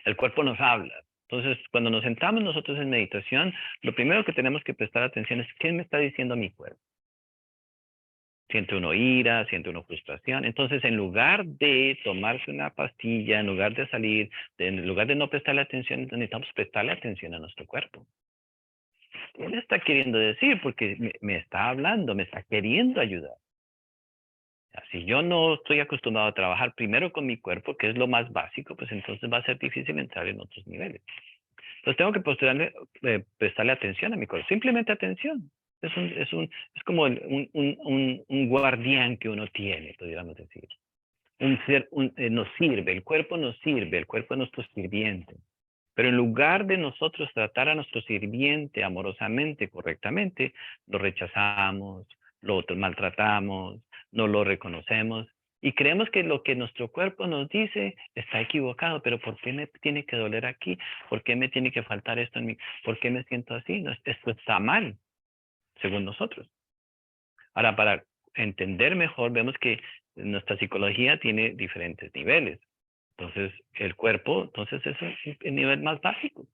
El cuerpo nos habla. Entonces, cuando nos sentamos nosotros en meditación, lo primero que tenemos que prestar atención es qué me está diciendo mi cuerpo. Siente uno ira, siente uno frustración. Entonces, en lugar de tomarse una pastilla, en lugar de salir, en lugar de no prestarle atención, necesitamos prestarle atención a nuestro cuerpo. ¿Qué me está queriendo decir? Porque me está hablando, me está queriendo ayudar. Si yo no estoy acostumbrado a trabajar primero con mi cuerpo, que es lo más básico, pues entonces va a ser difícil entrar en otros niveles. Entonces tengo que prestarle atención a mi cuerpo, simplemente atención. Es como un guardián que uno tiene, pudiéramos decir. Nos sirve, el cuerpo nos sirve, el cuerpo es nuestro sirviente. Pero en lugar de nosotros tratar a nuestro sirviente amorosamente, correctamente, lo rechazamos, lo maltratamos, no lo reconocemos y creemos que lo que nuestro cuerpo nos dice está equivocado. Pero ¿por qué me tiene que doler aquí? ¿Por qué me tiene que faltar esto en mí? ¿Por qué me siento así? No, esto está mal, según nosotros. Ahora, para entender mejor, vemos que nuestra psicología tiene diferentes niveles. Entonces, el cuerpo, entonces es el nivel más básico.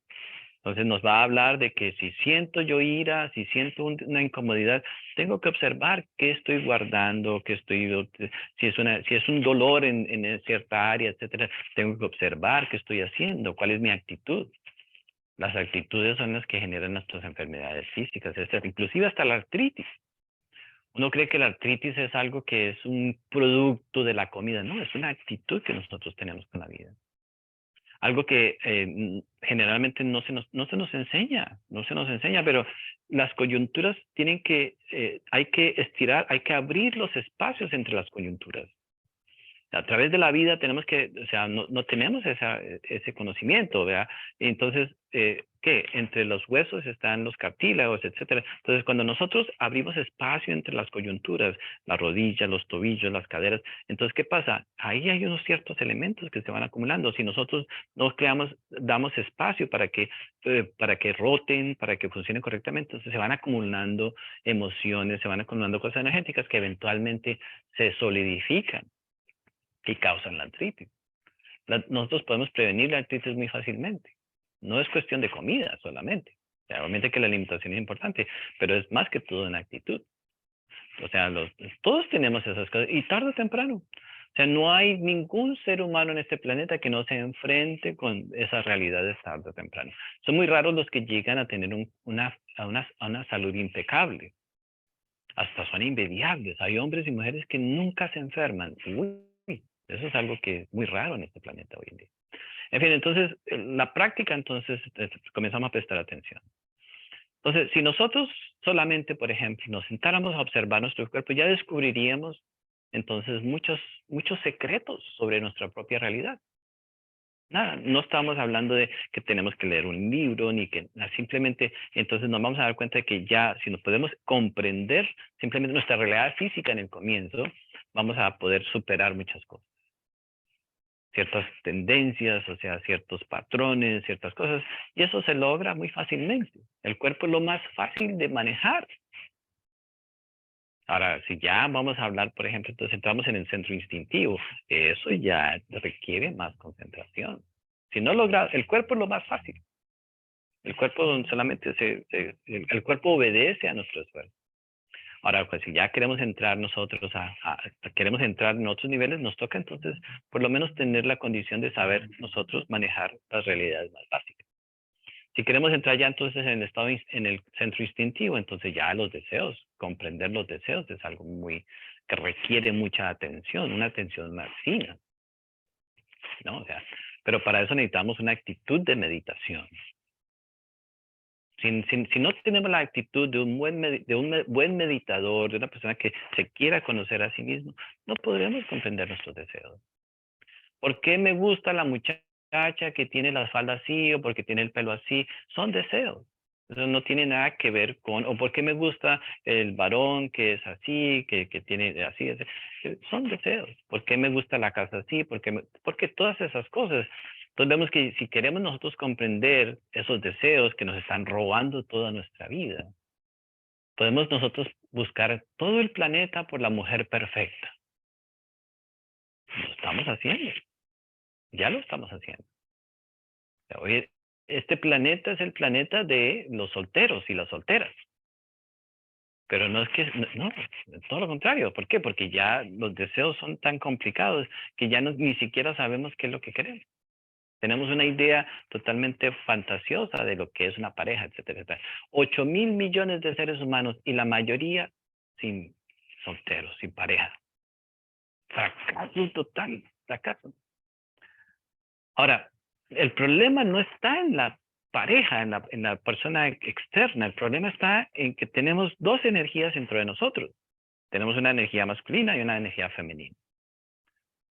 Entonces nos va a hablar de que si siento yo ira, si siento una incomodidad, tengo que observar qué estoy guardando, si es un dolor en cierta área, etcétera, tengo que observar qué estoy haciendo, cuál es mi actitud. Las actitudes son las que generan nuestras enfermedades físicas, inclusive hasta la artritis. Uno cree que la artritis es algo que es un producto de la comida. No, es una actitud que nosotros tenemos con la vida. Algo que generalmente no se nos enseña, pero las coyunturas hay que estirar, hay que abrir los espacios entre las coyunturas. A través de la vida tenemos que, o sea, no tenemos ese conocimiento, ¿verdad? Entonces, ¿qué? Entre los huesos están los cartílagos, etcétera. Entonces, cuando nosotros abrimos espacio entre las coyunturas, las rodillas, los tobillos, las caderas, entonces, ¿qué pasa? Ahí hay unos ciertos elementos que se van acumulando. Si nosotros damos espacio para que roten, para que funcionen correctamente, entonces se van acumulando emociones, se van acumulando cosas energéticas que eventualmente se solidifican y causan la artritis. Nosotros podemos prevenir la artritis muy fácilmente. No es cuestión de comida solamente. O sea, obviamente que la alimentación es importante, pero es más que todo una actitud. O sea, todos tenemos esas cosas y tarde o temprano. O sea, no hay ningún ser humano en este planeta que no se enfrente con esas realidades tarde o temprano. Son muy raros los que llegan a tener una salud impecable. Hasta son envidiables. Hay hombres y mujeres que nunca se enferman. Uy, eso es algo que es muy raro en este planeta hoy en día. En fin, entonces, la práctica, entonces, comenzamos a prestar atención. Entonces, si nosotros solamente, por ejemplo, nos sentáramos a observar nuestro cuerpo, ya descubriríamos, entonces, muchos secretos sobre nuestra propia realidad. Nada, no estamos hablando de que tenemos que leer un libro, ni que simplemente, entonces nos vamos a dar cuenta de que ya, si nos podemos comprender simplemente nuestra realidad física en el comienzo, vamos a poder superar muchas cosas. Ciertas tendencias, o sea, ciertos patrones, ciertas cosas, y eso se logra muy fácilmente. El cuerpo es lo más fácil de manejar. Ahora, si ya vamos a hablar, por ejemplo, entonces entramos en el centro instintivo, eso ya requiere más concentración. Si no logra, el cuerpo es lo más fácil. El cuerpo solamente el cuerpo obedece a nuestro esfuerzo. Ahora, pues si ya queremos entrar nosotros queremos entrar en otros niveles, nos toca entonces por lo menos tener la condición de saber nosotros manejar las realidades más básicas. Si queremos entrar ya entonces en el estado, en el centro instintivo, entonces ya los deseos, comprender los deseos es algo que requiere mucha atención, una atención más fina, ¿no? O sea, pero para eso necesitamos una actitud de meditación. Si no tenemos la actitud de un buen meditador, de una persona que se quiera conocer a sí mismo, no podremos comprender nuestros deseos. ¿Por qué me gusta la muchacha que tiene la falda así o porque tiene el pelo así? Son deseos. Eso no tiene nada que ver con, o por qué me gusta el varón que es así, que tiene así, así. Son deseos. ¿Por qué me gusta la casa así? Porque todas esas cosas. Entonces vemos que si queremos nosotros comprender esos deseos que nos están robando toda nuestra vida, podemos nosotros buscar todo el planeta por la mujer perfecta. Lo estamos haciendo. Ya lo estamos haciendo. Oye, este planeta es el planeta de los solteros y las solteras. Pero no es que, no, todo lo contrario. ¿Por qué? Porque ya los deseos son tan complicados que ya ni siquiera sabemos qué es lo que queremos. Tenemos una idea totalmente fantasiosa de lo que es una pareja, etcétera, etcétera. 8.000 millones de seres humanos y la mayoría sin solteros, sin pareja. Fracaso total, fracaso. Ahora, el problema no está en la pareja, en la persona externa. El problema está en que tenemos dos energías dentro de nosotros. Tenemos una energía masculina y una energía femenina.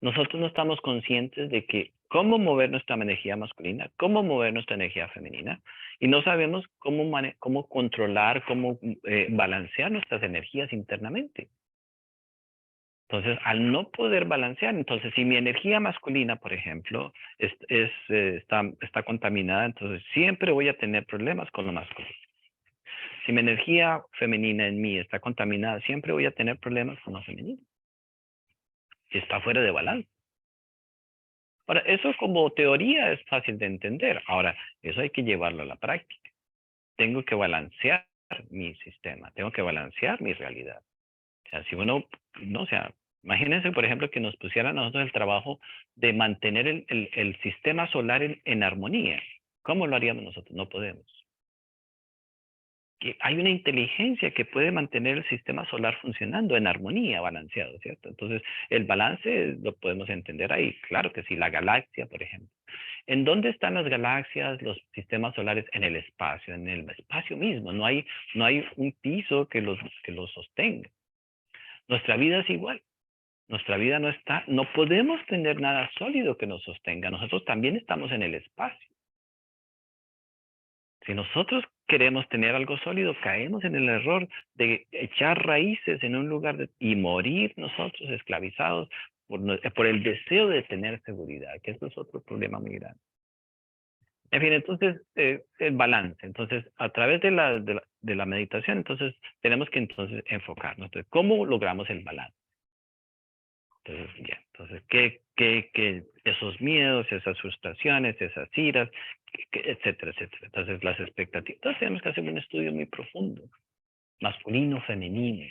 Nosotros no estamos conscientes de que cómo mover nuestra energía masculina, cómo mover nuestra energía femenina, y no sabemos cómo controlar, cómo balancear nuestras energías internamente. Entonces, al no poder balancear, entonces si mi energía masculina, por ejemplo, está contaminada, entonces siempre voy a tener problemas con lo masculino. Si mi energía femenina en mí está contaminada, siempre voy a tener problemas con lo femenino. Si está fuera de balance. Ahora, eso como teoría es fácil de entender. Ahora, eso hay que llevarlo a la práctica. Tengo que balancear mi sistema, tengo que balancear mi realidad. O sea, si uno, no, o sea, imagínense, por ejemplo, que nos pusieran a nosotros el trabajo de mantener el sistema solar en armonía. ¿Cómo lo haríamos nosotros? No podemos. Que hay una inteligencia que puede mantener el sistema solar funcionando en armonía, balanceado, ¿cierto? Entonces, el balance lo podemos entender ahí. Claro que sí, la galaxia, por ejemplo. ¿En dónde están las galaxias, los sistemas solares? En el espacio mismo. No hay un piso que los sostenga. Nuestra vida es igual. Nuestra vida no podemos tener nada sólido que nos sostenga. Nosotros también estamos en el espacio. Si nosotros queremos tener algo sólido, caemos en el error de echar raíces en un lugar y morir nosotros esclavizados por el deseo de tener seguridad, que eso es otro problema muy grande. En fin, entonces, el balance. Entonces, a través de la meditación, entonces, tenemos que entonces enfocarnos. Entonces, ¿cómo logramos el balance? Entonces, ya. Entonces, ¿qué esos miedos, esas frustraciones, esas iras, etcétera, etcétera? Entonces, las expectativas. Entonces, tenemos que hacer un estudio muy profundo. Masculino, femenino.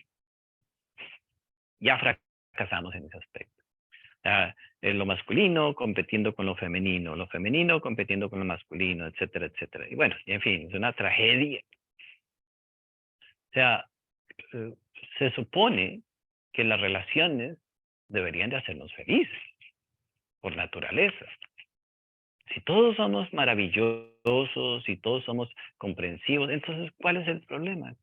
Ya fracasamos en ese aspecto. Lo masculino competiendo con lo femenino competiendo con lo masculino, etcétera, etcétera. Y bueno, y en fin, es una tragedia. O sea, se supone que las relaciones deberían de hacernos felices, por naturaleza. Si todos somos maravillosos, si todos somos comprensivos, entonces, ¿cuál es el problema?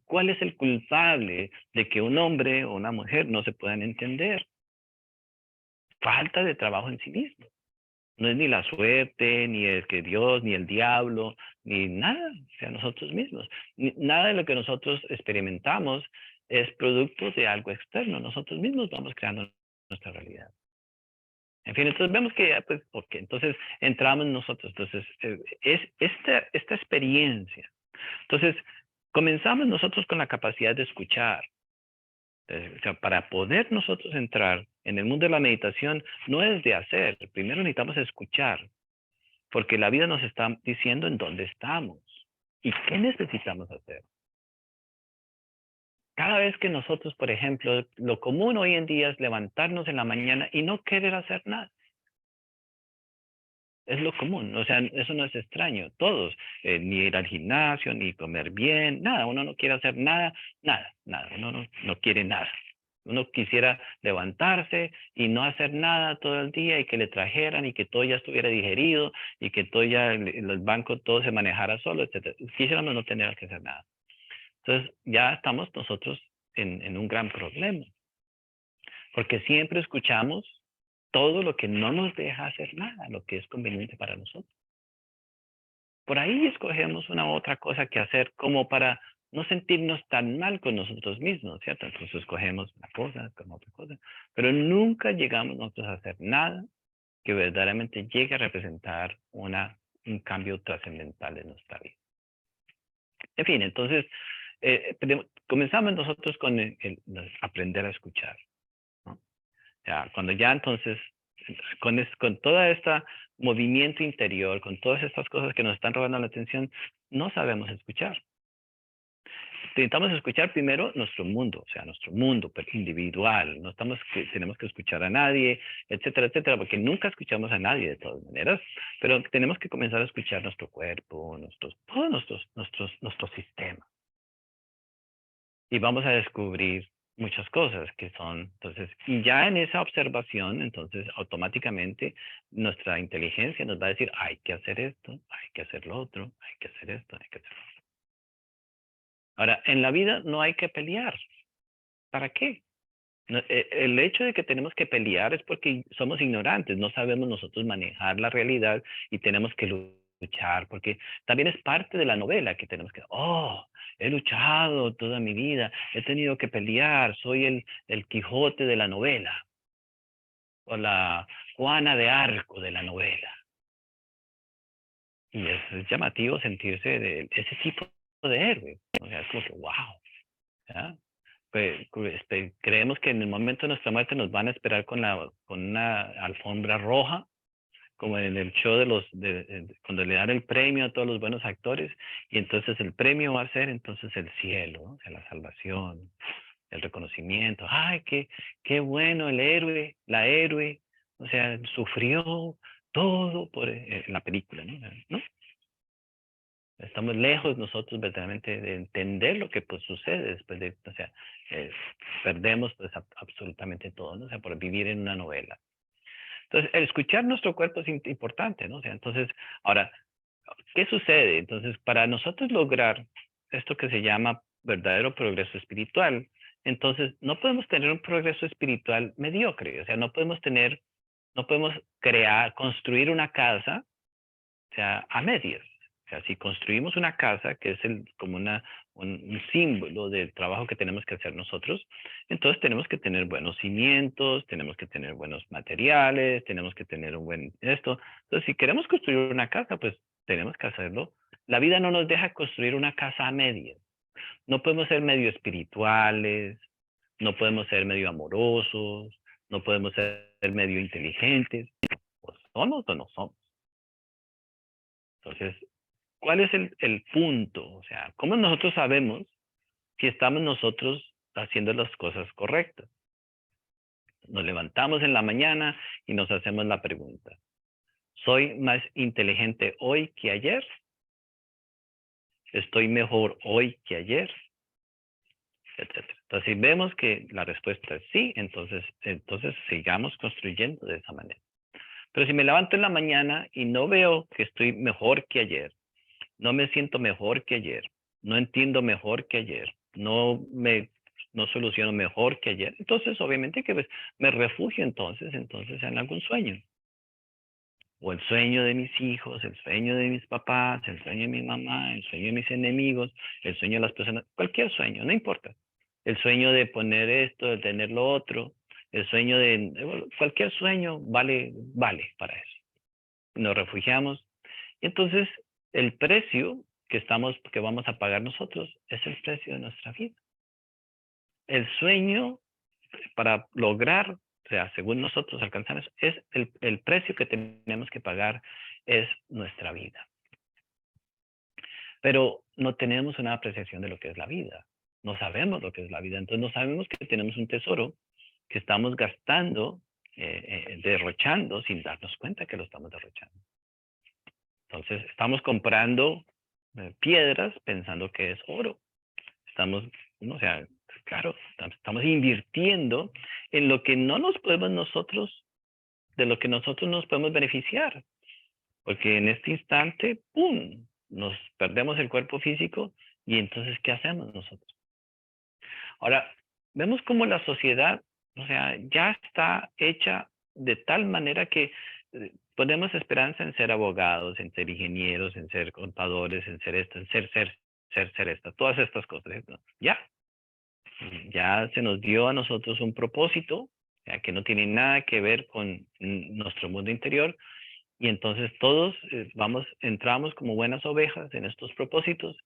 ¿Cuál es el culpable de que un hombre o una mujer no se puedan entender? Falta de trabajo en sí mismo. No es ni la suerte, ni el que Dios, ni el diablo, ni nada, o sea, nosotros mismos. Nada de lo que nosotros experimentamos es producto de algo externo. Nosotros mismos vamos creando nuestra realidad. En fin, entonces vemos que, pues, ok, entonces entramos nosotros. Entonces, es esta experiencia. Entonces, comenzamos nosotros con la capacidad de escuchar. O sea, para poder nosotros entrar en el mundo de la meditación, no es de hacer. Primero necesitamos escuchar, porque la vida nos está diciendo en dónde estamos y qué necesitamos hacer. Cada vez que nosotros, por ejemplo, lo común hoy en día es levantarnos en la mañana y no querer hacer nada. Es lo común, o sea, eso no es extraño. Todos, ni ir al gimnasio, ni comer bien, nada. Uno no quiere hacer nada, nada. Uno no quiere nada. Uno quisiera levantarse y no hacer nada todo el día y que le trajeran y que todo ya estuviera digerido y que todo ya, el banco todo se manejara solo, etcétera. Quisiéramos no tener que hacer nada. Entonces, ya estamos nosotros en un gran problema, porque siempre escuchamos todo lo que no nos deja hacer nada, lo que es conveniente para nosotros. Por ahí escogemos una u otra cosa que hacer como para no sentirnos tan mal con nosotros mismos, ¿cierto? Entonces escogemos una cosa como otra cosa, pero nunca llegamos nosotros a hacer nada que verdaderamente llegue a representar un cambio trascendental en nuestra vida. En fin, entonces, comenzamos nosotros con aprender a escuchar, ¿no? O sea, cuando ya entonces, con toda esta movimiento interior, con todas estas cosas que nos están robando la atención, no sabemos escuchar. Intentamos escuchar primero nuestro mundo, o sea, nuestro mundo individual. No estamos tenemos que escuchar a nadie, etcétera, etcétera, porque nunca escuchamos a nadie de todas maneras, pero tenemos que comenzar a escuchar nuestro cuerpo, todos nuestro sistema. Y vamos a descubrir muchas cosas que son, entonces, y ya en esa observación, entonces, automáticamente nuestra inteligencia nos va a decir, hay que hacer esto, hay que hacer lo otro, hay que hacer esto, hay que hacer lo otro. Ahora, en la vida no hay que pelear. ¿Para qué? El hecho de que tenemos que pelear es porque somos ignorantes, no sabemos nosotros manejar la realidad y tenemos que luchar, porque también es parte de la novela que tenemos que, he luchado toda mi vida, he tenido que pelear, soy el Quijote de la novela, o la Juana de Arco de la novela. Y es llamativo sentirse de ese tipo de héroe, o sea, es como que, wow, ¿ya? Creemos que en el momento de nuestra muerte nos van a esperar con una alfombra roja, como en el show cuando le dan el premio a todos los buenos actores, y entonces el premio va a ser entonces el cielo, ¿no? O sea, la salvación, el reconocimiento. Ay, qué bueno el héroe, la héroe, o sea, sufrió todo por la película, ¿no? ¿No? Estamos lejos nosotros verdaderamente de entender lo que pues sucede después de, o sea, eh, perdemos pues absolutamente todo, ¿no? O sea, por vivir en una novela. Entonces, el escuchar nuestro cuerpo es importante, ¿no? O sea, entonces, ahora, ¿qué sucede? Entonces, para nosotros lograr esto que se llama verdadero progreso espiritual, entonces no podemos tener un progreso espiritual mediocre, o sea, no podemos construir una casa, o sea, a medias. O sea, si construimos una casa, que es como un símbolo del trabajo que tenemos que hacer nosotros, entonces tenemos que tener buenos cimientos, tenemos que tener buenos materiales, tenemos que tener un buen esto. Entonces, si queremos construir una casa, pues tenemos que hacerlo. La vida no nos deja construir una casa a medias. No podemos ser medio espirituales, no podemos ser medio amorosos, no podemos ser medio inteligentes. O somos o no somos. Entonces, ¿cuál es el punto? O sea, ¿cómo nosotros sabemos si estamos nosotros haciendo las cosas correctas? Nos levantamos en la mañana y nos hacemos la pregunta, ¿soy más inteligente hoy que ayer? ¿Estoy mejor hoy que ayer? Etcétera. Entonces, si vemos que la respuesta es sí, entonces sigamos construyendo de esa manera. Pero si me levanto en la mañana y no veo que estoy mejor que ayer, no me siento mejor que ayer, no entiendo mejor que ayer, no soluciono mejor que ayer, entonces obviamente que pues, me refugio entonces en algún sueño. O el sueño de mis hijos, el sueño de mis papás, el sueño de mi mamá, el sueño de mis enemigos, el sueño de las personas, cualquier sueño, no importa. El sueño de poner esto, de tener lo otro, el sueño cualquier sueño vale para eso. Nos refugiamos. Y entonces el precio que vamos a pagar nosotros es el precio de nuestra vida. El sueño para lograr, o sea, según nosotros alcanzamos, es el precio que tenemos que pagar es nuestra vida. Pero no tenemos una apreciación de lo que es la vida. no sabemos lo que es la vida. Entonces no sabemos que tenemos un tesoro que estamos gastando, derrochando sin darnos cuenta que lo estamos derrochando. Entonces estamos comprando piedras pensando que es oro. Estamos, o sea, claro, estamos invirtiendo en lo que no nos podemos nosotros, de lo que nosotros nos podemos beneficiar. Porque en este instante, ¡pum!, nos perdemos el cuerpo físico y entonces, ¿qué hacemos nosotros? Ahora, vemos cómo la sociedad, o sea, ya está hecha de tal manera que ponemos esperanza en ser abogados, en ser ingenieros, en ser contadores, en ser esto, en ser esto, todas estas cosas, ¿no? Ya se nos dio a nosotros un propósito, ya que no tiene nada que ver con nuestro mundo interior, y entonces todos entramos como buenas ovejas en estos propósitos,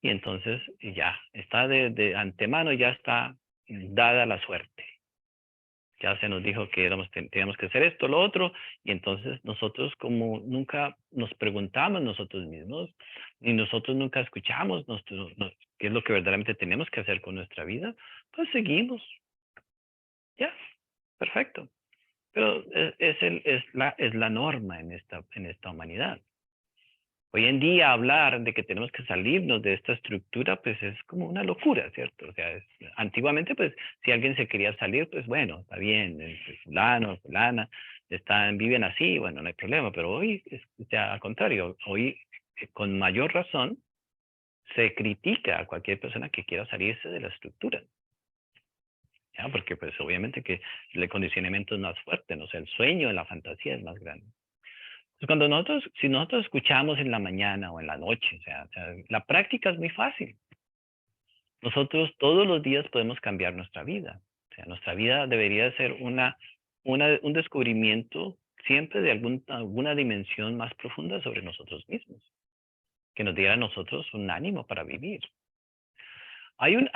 y entonces ya está de antemano, ya está dada la suerte. Ya se nos dijo que teníamos que hacer esto, lo otro, y entonces nosotros como nunca nos preguntamos nosotros mismos, ni nosotros nunca escuchamos qué es lo que verdaderamente tenemos que hacer con nuestra vida, pues seguimos. Ya, perfecto. Pero es la norma en esta humanidad. Hoy en día hablar de que tenemos que salirnos de esta estructura, pues es como una locura, ¿cierto? O sea, antiguamente, pues, si alguien se quería salir, pues bueno, está bien, fulano, fulana, viven así, bueno, no hay problema, pero hoy, ya al contrario, hoy con mayor razón se critica a cualquier persona que quiera salirse de la estructura. ¿Ya? Porque pues obviamente que el condicionamiento es más fuerte, ¿no? O sea, el sueño, la fantasía es más grande. Si nosotros escuchamos en la mañana o en la noche, o sea, la práctica es muy fácil. Nosotros todos los días podemos cambiar nuestra vida. O sea, nuestra vida debería ser un descubrimiento siempre de alguna dimensión más profunda sobre nosotros mismos, que nos diera a nosotros un ánimo para vivir. Hay un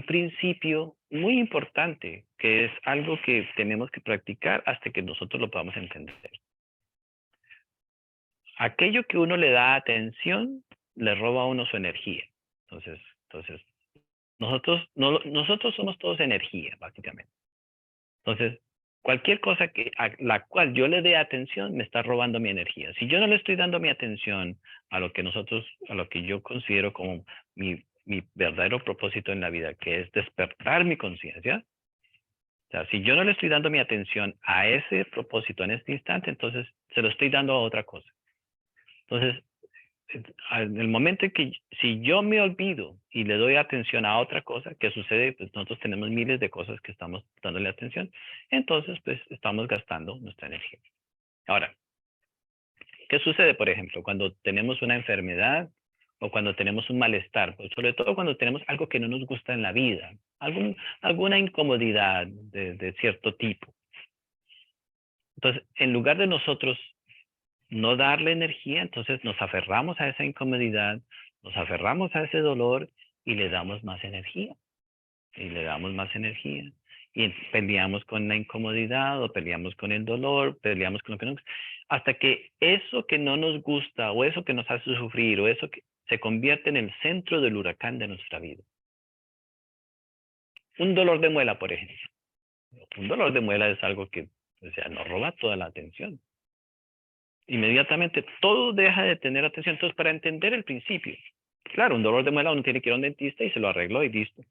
principio muy importante que es algo que tenemos que practicar hasta que nosotros lo podamos entender. Aquello que uno le da atención, le roba a uno su energía. Entonces nosotros somos todos energía, básicamente. Entonces, cualquier cosa a la cual yo le dé atención, me está robando mi energía. Si yo no le estoy dando mi atención a lo que yo considero como mi verdadero propósito en la vida, que es despertar mi conciencia, o sea, si yo no le estoy dando mi atención a ese propósito en este instante, entonces se lo estoy dando a otra cosa. Entonces, en el momento en que si yo me olvido y le doy atención a otra cosa, ¿qué sucede? Pues nosotros tenemos miles de cosas que estamos dándole atención. Entonces, pues estamos gastando nuestra energía. Ahora, ¿qué sucede, por ejemplo, cuando tenemos una enfermedad o cuando tenemos un malestar? Pues sobre todo cuando tenemos algo que no nos gusta en la vida, alguna incomodidad de cierto tipo. Entonces, en lugar de nosotros no darle energía, entonces nos aferramos a esa incomodidad, nos aferramos a ese dolor y le damos más energía. Y le damos más energía. Y peleamos con la incomodidad o peleamos con el dolor, peleamos con lo que no nos gusta. Hasta que eso que no nos gusta o eso que nos hace sufrir o eso que se convierte en el centro del huracán de nuestra vida. Un dolor de muela, por ejemplo. Un dolor de muela es algo que, o sea, nos roba toda la atención. Inmediatamente todo deja de tener atención. Entonces, para entender el principio, claro, un dolor de muela uno tiene que ir a un dentista y se lo arregló y listo.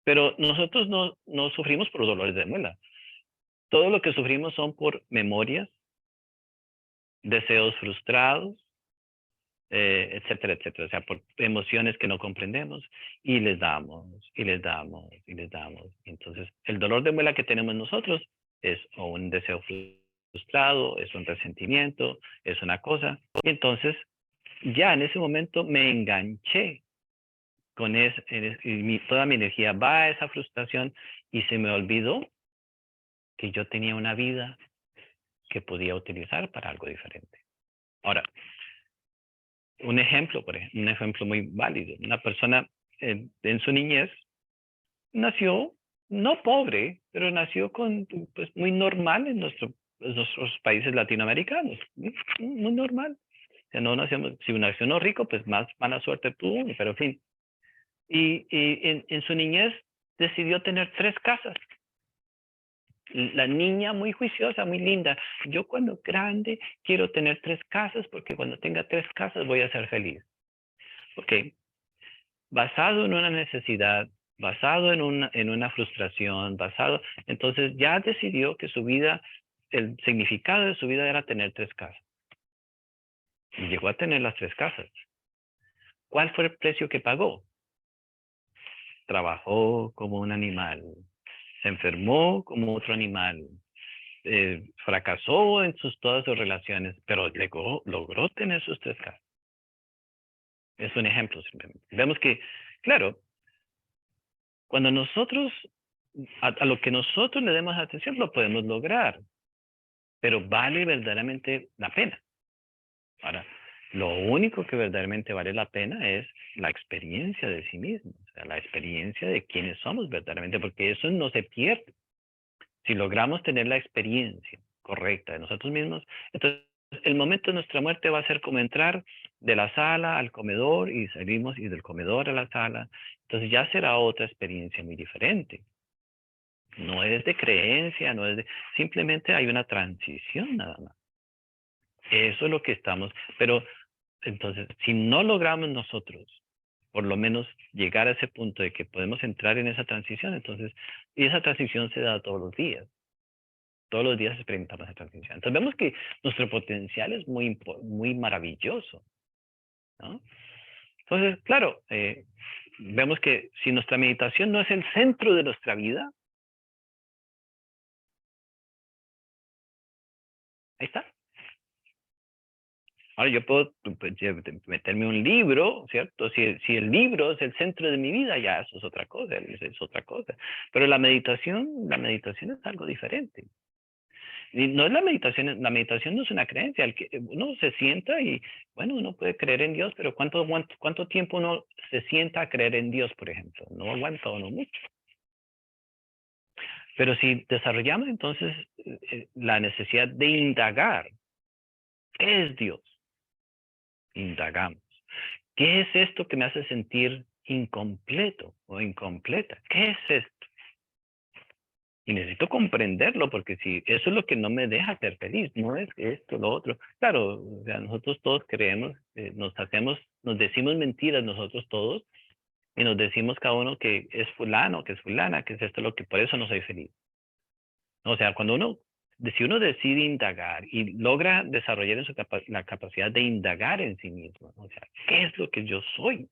Pero nosotros no sufrimos por dolores de muela. Todo lo que sufrimos son por memorias, deseos frustrados, etcétera, etcétera. O sea, por emociones que no comprendemos y les damos, y les damos, y les damos. Entonces, el dolor de muela que tenemos nosotros es o un deseo frustrado, es un resentimiento, es una cosa. Y entonces, ya en ese momento me enganché con toda mi energía va a esa frustración y se me olvidó que yo tenía una vida que podía utilizar para algo diferente. Ahora, un ejemplo muy válido. Una persona en su niñez nació, no pobre, pero nació pues, muy normal en nuestros países latinoamericanos. Muy normal. O sea, no nacemos, si nació no rico, pues más mala suerte tuvo, pero en fin. Y en su niñez decidió tener 3 casas. La niña muy juiciosa, muy linda. Yo cuando grande quiero tener 3 casas porque cuando tenga 3 casas voy a ser feliz. Ok, basado en una necesidad, basado en una frustración, basado, entonces ya decidió que su vida, el significado de su vida era tener 3 casas. Y llegó a tener las 3 casas. ¿Cuál fue el precio que pagó? Trabajó como un animal, se enfermó como otro animal, fracasó en todas sus relaciones, pero logró tener sus 3 casas. Es un ejemplo simplemente. Vemos que, claro, cuando nosotros, a lo que nosotros le demos atención, lo podemos lograr, pero vale verdaderamente la pena. Ahora, lo único que verdaderamente vale la pena es la experiencia de sí mismo, o sea, la experiencia de quiénes somos verdaderamente, porque eso no se pierde. Si logramos tener la experiencia correcta de nosotros mismos, entonces el momento de nuestra muerte va a ser como entrar de la sala al comedor y salimos y del comedor a la sala. Entonces ya será otra experiencia muy diferente. No es de creencia, no es de... Simplemente hay una transición nada más. Eso es lo que estamos... Pero entonces, si no logramos nosotros por lo menos llegar a ese punto de que podemos entrar en esa transición, entonces, y esa transición se da todos los días. Todos los días experimentamos esa transición. Entonces vemos que nuestro potencial es muy maravilloso, ¿no? Entonces, claro, vemos que si nuestra meditación no es el centro de nuestra vida, ahí está. Ahora yo puedo meterme un libro, ¿cierto? Si el libro es el centro de mi vida, ya eso es otra cosa, es otra cosa. Pero la meditación es algo diferente. Y no es la meditación no es una creencia, uno se sienta y, bueno, uno puede creer en Dios, pero ¿cuánto tiempo uno se sienta a creer en Dios, por ejemplo? No aguanta uno mucho. Pero si desarrollamos entonces la necesidad de indagar, ¿qué es Dios? Indagamos. ¿Qué es esto que me hace sentir incompleto o incompleta? ¿Qué es esto? Y necesito comprenderlo porque si eso es lo que no me deja ser feliz, no es esto, lo otro. Claro, o sea, nosotros todos creemos, nos decimos mentiras nosotros todos y nos decimos cada uno que es fulano, que es fulana, que es esto, lo que por eso no soy feliz. O sea, si uno decide indagar y logra desarrollar la capacidad de indagar en sí mismo, o sea, ¿qué es lo que yo soy?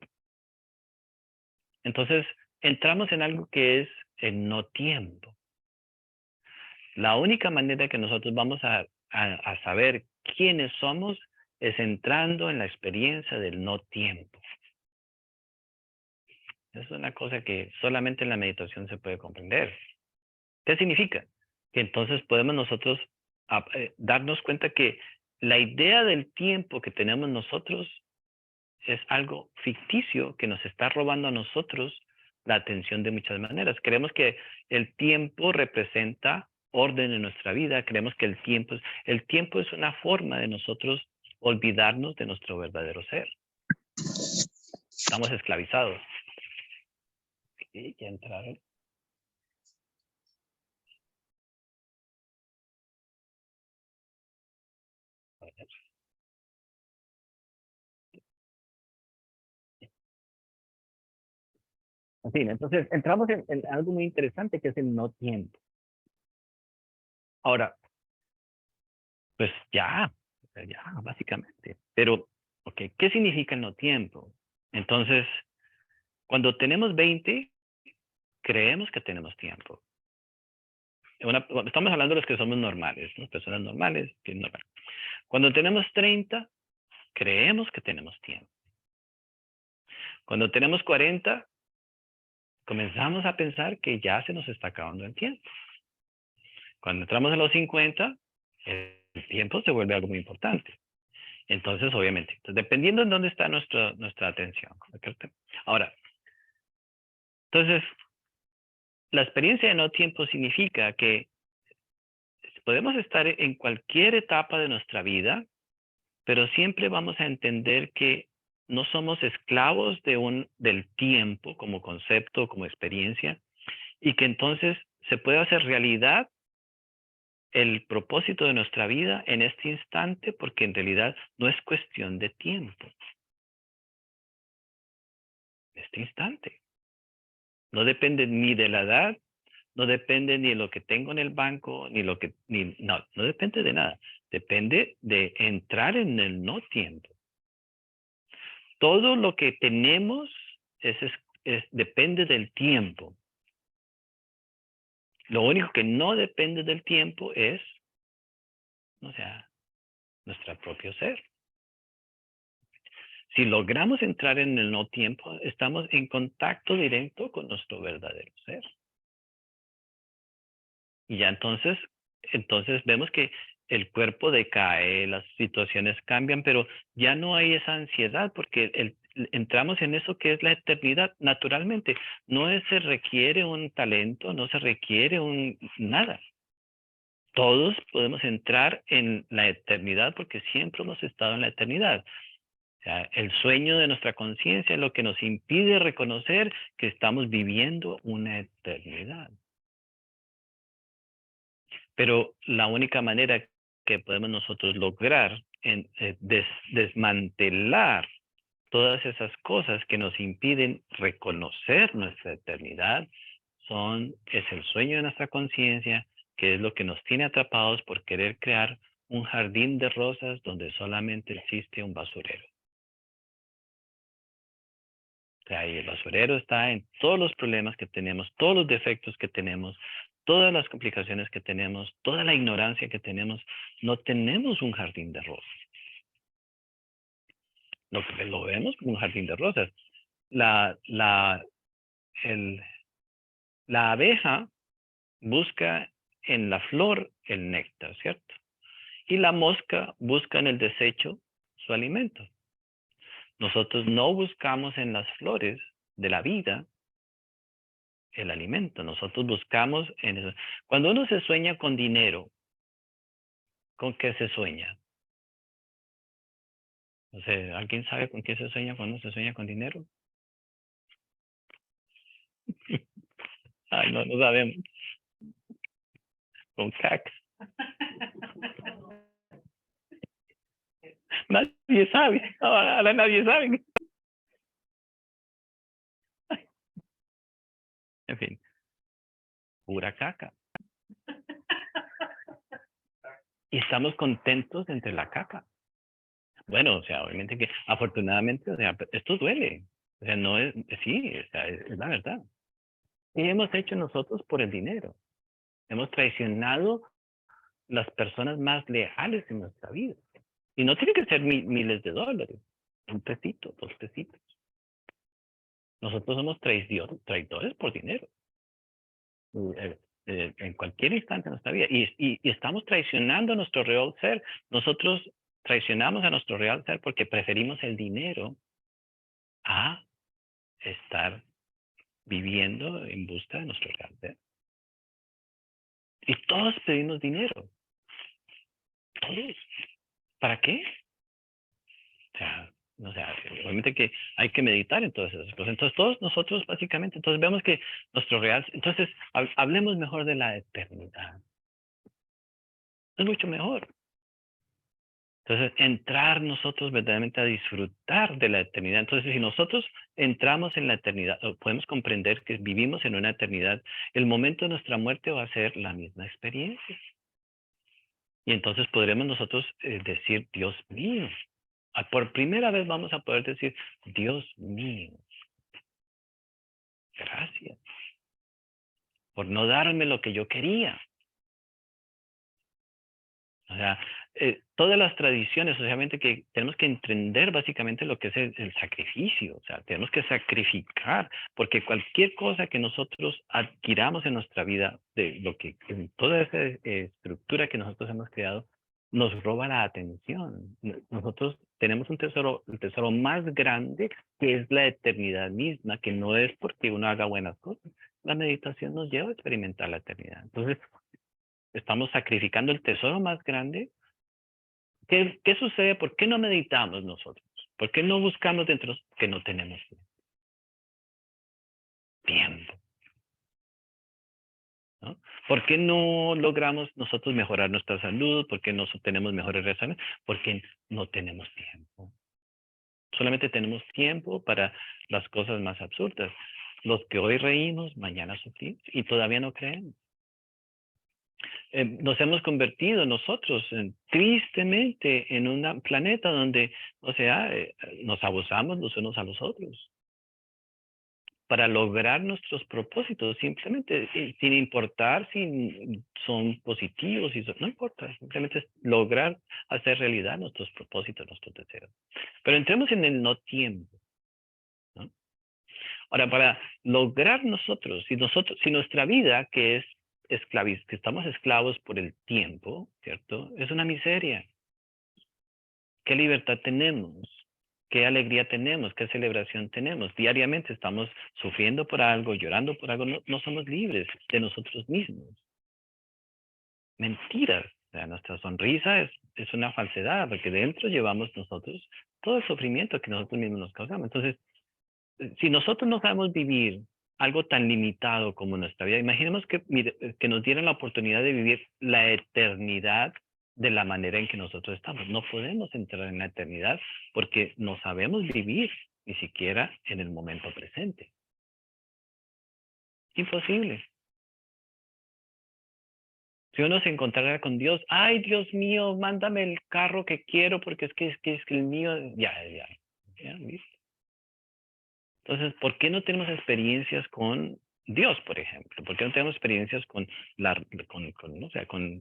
Entonces, entramos en algo que es el no tiempo. La única manera que nosotros vamos a saber quiénes somos es entrando en la experiencia del no tiempo. Es una cosa que solamente en la meditación se puede comprender. ¿Qué significa? Que entonces podemos nosotros darnos cuenta que la idea del tiempo que tenemos nosotros es algo ficticio que nos está robando a nosotros la atención de muchas maneras. Creemos que el tiempo representa orden en nuestra vida. Creemos que el tiempo es una forma de nosotros olvidarnos de nuestro verdadero ser. Estamos esclavizados. Sí, ya entraron. En fin, entonces entramos en algo muy interesante que es el no tiempo. Ahora, pues ya, básicamente. Pero, ok, ¿qué significa el no tiempo? Entonces, cuando tenemos 20, creemos que tenemos tiempo. Estamos hablando de los que somos normales, ¿no? Personas normales, que es normal. Cuando tenemos 30, creemos que tenemos tiempo. Cuando tenemos 40, comenzamos a pensar que ya se nos está acabando el tiempo. Cuando entramos a los 50, el tiempo se vuelve algo muy importante. Entonces, obviamente, dependiendo en dónde está nuestra atención. ¿Cierto? Ahora, entonces, la experiencia de no tiempo significa que podemos estar en cualquier etapa de nuestra vida, pero siempre vamos a entender que no somos esclavos del tiempo como concepto, como experiencia, y que entonces se puede hacer realidad el propósito de nuestra vida en este instante, porque en realidad no es cuestión de tiempo. Este instante. No depende ni de la edad, no depende ni de lo que tengo en el banco, no depende de nada. Depende de entrar en el no tiempo. Todo lo que tenemos depende del tiempo. Lo único que no depende del tiempo es, o sea, nuestro propio ser. Si logramos entrar en el no tiempo, estamos en contacto directo con nuestro verdadero ser. Y ya entonces vemos que el cuerpo decae, las situaciones cambian, pero ya no hay esa ansiedad porque entramos en eso que es la eternidad naturalmente. No se requiere un talento, no se requiere nada. Todos podemos entrar en la eternidad porque siempre hemos estado en la eternidad. O sea, el sueño de nuestra conciencia es lo que nos impide reconocer que estamos viviendo una eternidad. Pero la única manera que podemos nosotros lograr desmantelar todas esas cosas que nos impiden reconocer nuestra eternidad es el sueño de nuestra conciencia, que es lo que nos tiene atrapados por querer crear un jardín de rosas donde solamente existe un basurero. O sea, y el basurero está en todos los problemas que tenemos, todos los defectos que tenemos, todas las complicaciones que tenemos, toda la ignorancia que tenemos. No tenemos un jardín de rosas. Lo vemos como un jardín de rosas. La abeja busca en la flor el néctar, ¿cierto? Y la mosca busca en el desecho su alimento. Nosotros no buscamos en las flores de la vida el alimento. Nosotros buscamos en eso. Cuando uno se sueña con dinero, ¿con qué se sueña? No sé, ¿alguien sabe con qué se sueña cuando se sueña con dinero? Ay, no sabemos. Con caca. Nadie sabe. Ahora nadie sabe. En fin, pura caca. Y estamos contentos entre la caca. Bueno, o sea, obviamente que afortunadamente, o sea, esto duele. O sea, no es, sí, o sea, es la verdad. ¿Qué hemos hecho nosotros por el dinero? Hemos traicionado las personas más leales en nuestra vida. Y no tiene que ser miles de dólares. Un pesito, 2 pesitos. Nosotros somos traidores por dinero. En cualquier instante de nuestra vida. Y estamos traicionando a nuestro real ser. Nosotros traicionamos a nuestro real ser porque preferimos el dinero a estar viviendo en busca de nuestro real ser. Y todos pedimos dinero. Todos. ¿Para qué? O sea, obviamente que hay que meditar en todas esas cosas. Entonces, todos nosotros básicamente, entonces vemos que nuestro real, entonces hablemos mejor de la eternidad. Es mucho mejor. Entonces, entrar nosotros verdaderamente a disfrutar de la eternidad. Entonces, si nosotros entramos en la eternidad, podemos comprender que vivimos en una eternidad, el momento de nuestra muerte va a ser la misma experiencia. Y entonces podremos nosotros decir, Dios mío, por primera vez vamos a poder decir, Dios mío, gracias por no darme lo que yo quería. O sea, todas las tradiciones, obviamente que tenemos que entender básicamente lo que es el sacrificio. O sea, tenemos que sacrificar, porque cualquier cosa que nosotros adquiramos en nuestra vida, en toda esa estructura que nosotros hemos creado, nos roba la atención. Nosotros tenemos un tesoro, el tesoro más grande, que es la eternidad misma, que no es porque uno haga buenas cosas. La meditación nos lleva a experimentar la eternidad. Entonces, estamos sacrificando el tesoro más grande. ¿Qué sucede? ¿Por qué no meditamos nosotros? ¿Por qué no buscamos dentro que no tenemos tiempo? ¿No? ¿Por qué no logramos nosotros mejorar nuestra salud? ¿Por qué no tenemos mejores relaciones? Porque no tenemos tiempo. Solamente tenemos tiempo para las cosas más absurdas. Los que hoy reímos, mañana sufrimos y todavía no creemos. Nos hemos convertido nosotros tristemente en un planeta donde, o sea, nos abusamos los unos a los otros para lograr nuestros propósitos, simplemente sin importar si son positivos, no importa, simplemente es lograr hacer realidad nuestros propósitos, nuestros deseos. Pero entremos en el no tiempo, ¿no? Ahora, para lograr si nuestra vida, que es que estamos esclavos por el tiempo, ¿cierto? Es una miseria. ¿Qué libertad tenemos? ¿Qué alegría tenemos? ¿Qué celebración tenemos? Diariamente estamos sufriendo por algo, llorando por algo. No somos libres de nosotros mismos. Mentiras. O sea, nuestra sonrisa es una falsedad, porque dentro llevamos nosotros todo el sufrimiento que nosotros mismos nos causamos. Entonces, si nosotros no sabemos vivir algo tan limitado como nuestra vida, imaginemos que nos dieran la oportunidad de vivir la eternidad de la manera en que nosotros estamos. No podemos entrar en la eternidad porque no sabemos vivir ni siquiera en el momento presente. Imposible. Si uno se encontrara con Dios, ay, Dios mío, mándame el carro que quiero porque es que el mío, ya, ¿listo? Entonces, ¿por qué no tenemos experiencias con Dios, por ejemplo? ¿Por qué no tenemos experiencias con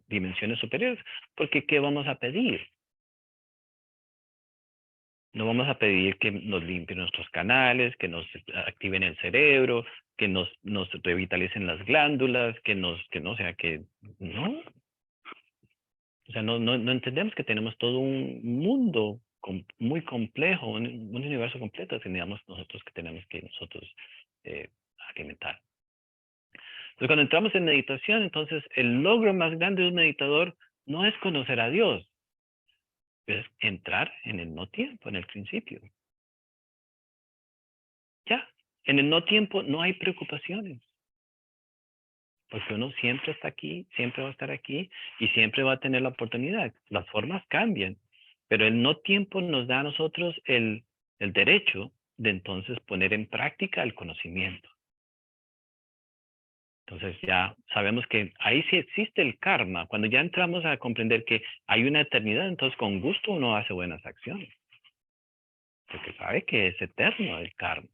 dimensiones superiores? Porque ¿qué vamos a pedir? No vamos a pedir que nos limpien nuestros canales, que nos activen el cerebro, que nos revitalicen las glándulas, no. O sea, no entendemos que tenemos todo un mundo muy complejo, un universo completo, teníamos nosotros que tenemos que nosotros alimentar. Entonces, cuando entramos en meditación, entonces el logro más grande de un meditador no es conocer a Dios, es entrar en el no tiempo, en el principio. Ya, en el no tiempo no hay preocupaciones, porque uno siempre está aquí, siempre va a estar aquí y siempre va a tener la oportunidad. Las formas cambian, pero el no tiempo nos da a nosotros el derecho de entonces poner en práctica el conocimiento. Entonces ya sabemos que ahí sí existe el karma. Cuando ya entramos a comprender que hay una eternidad, entonces con gusto uno hace buenas acciones. Porque sabe que es eterno el karma.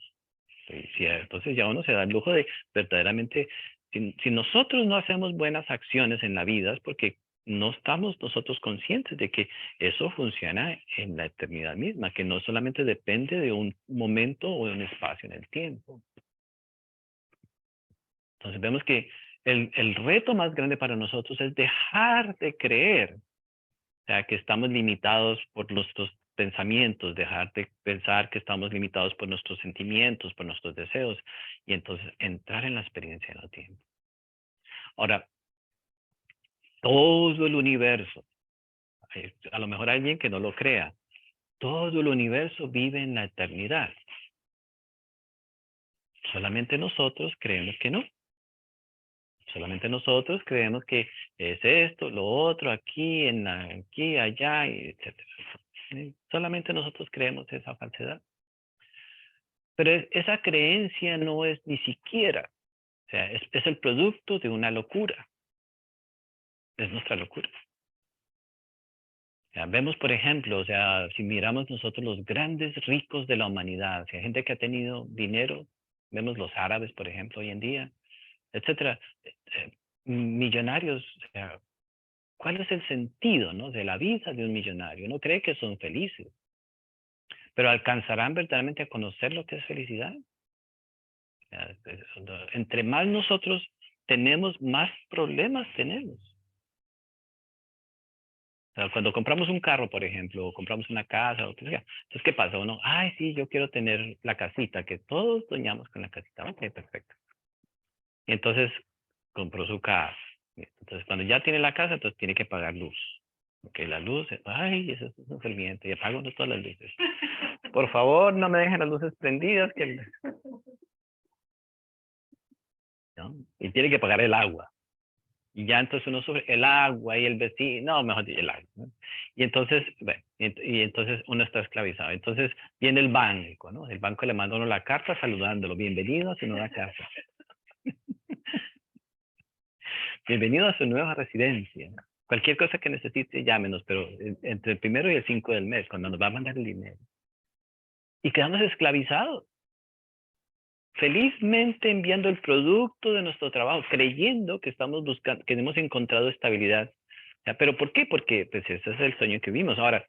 Entonces ya uno se da el lujo de verdaderamente, si nosotros no hacemos buenas acciones en la vida, es porque no estamos nosotros conscientes de que eso funciona en la eternidad misma, que no solamente depende de un momento o de un espacio en el tiempo. Entonces vemos que el reto más grande para nosotros es dejar de creer, o sea, que estamos limitados por nuestros pensamientos, dejar de pensar que estamos limitados por nuestros sentimientos, por nuestros deseos, y entonces entrar en la experiencia del tiempo. Ahora, todo el universo, a lo mejor alguien que no lo crea, todo el universo vive en la eternidad. Solamente nosotros creemos que no. Solamente nosotros creemos que es esto, lo otro, aquí, aquí, allá, etc. Solamente nosotros creemos esa falsedad. Pero esa creencia no es ni siquiera, o sea, es el producto de una locura. Es nuestra locura. O sea, vemos, por ejemplo, o sea, si miramos nosotros los grandes ricos de la humanidad, o sea, gente que ha tenido dinero, vemos los árabes, por ejemplo, hoy en día, etcétera, millonarios, o sea, ¿cuál es el sentido, no, de la vida de un millonario? Uno cree que son felices, pero ¿alcanzarán verdaderamente a conocer lo que es felicidad? Entre más nosotros tenemos, más problemas tenemos. O sea, cuando compramos un carro, por ejemplo, o compramos una casa, o lo que sea, entonces, ¿qué pasa? Uno, ay, sí, yo quiero tener la casita, que todos soñamos con la casita. Ok, perfecto. Y entonces compró su casa. Entonces, cuando ya tiene la casa, entonces tiene que pagar luz. Porque la luz, ay, eso es un sufrimiento, y apago todas las luces. Por favor, no me dejen las luces prendidas. ¿No? Y tiene que pagar el agua. Y ya entonces uno sube el agua y el vecino, no, mejor dicho, el agua, ¿no? Y entonces, bueno, y entonces uno está esclavizado. Entonces viene el banco, ¿no? El banco le manda a uno la carta saludándolo. Bienvenido a su nueva casa. Bienvenido a su nueva residencia. Cualquier cosa que necesite, llámenos, pero entre el 1 y el 5 del mes, cuando nos va a mandar el dinero. Y quedamos esclavizados. Felizmente enviando el producto de nuestro trabajo, creyendo que estamos buscando, que hemos encontrado estabilidad. ¿Ya? ¿Pero por qué? Porque pues ese es el sueño que vimos. Ahora,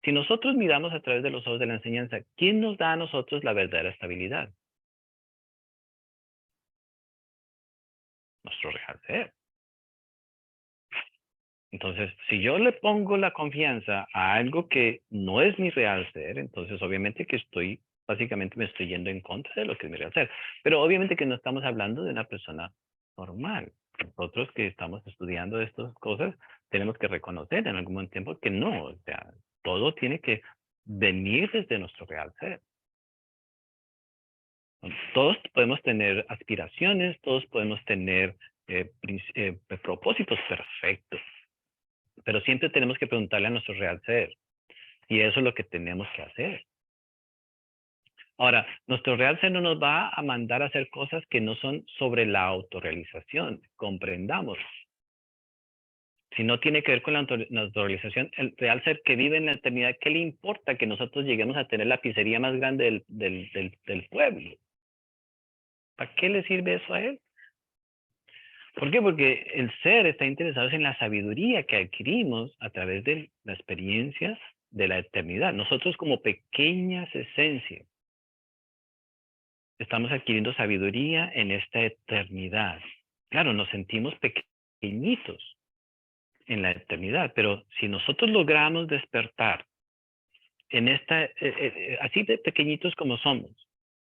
si nosotros miramos a través de los ojos de la enseñanza, ¿quién nos da a nosotros la verdadera estabilidad? Nuestro real ser. Entonces, si yo le pongo la confianza a algo que no es mi real ser, entonces obviamente que básicamente me estoy yendo en contra de lo que es mi real ser. Pero obviamente que no estamos hablando de una persona normal. Nosotros que estamos estudiando estas cosas, tenemos que reconocer en algún tiempo que no, o sea, todo tiene que venir desde nuestro real ser. Todos podemos tener aspiraciones, todos podemos tener propósitos perfectos, pero siempre tenemos que preguntarle a nuestro real ser. Y eso es lo que tenemos que hacer. Ahora, nuestro real ser no nos va a mandar a hacer cosas que no son sobre la autorrealización. Comprendamos. Si no tiene que ver con la autorrealización, el real ser que vive en la eternidad, ¿qué le importa que nosotros lleguemos a tener la pizzería más grande del pueblo? ¿Para qué le sirve eso a él? ¿Por qué? Porque el ser está interesado en la sabiduría que adquirimos a través de las experiencias de la eternidad. Nosotros como pequeñas esencias estamos adquiriendo sabiduría en esta eternidad. Claro, nos sentimos pequeñitos en la eternidad, pero si nosotros logramos despertar en así de pequeñitos como somos,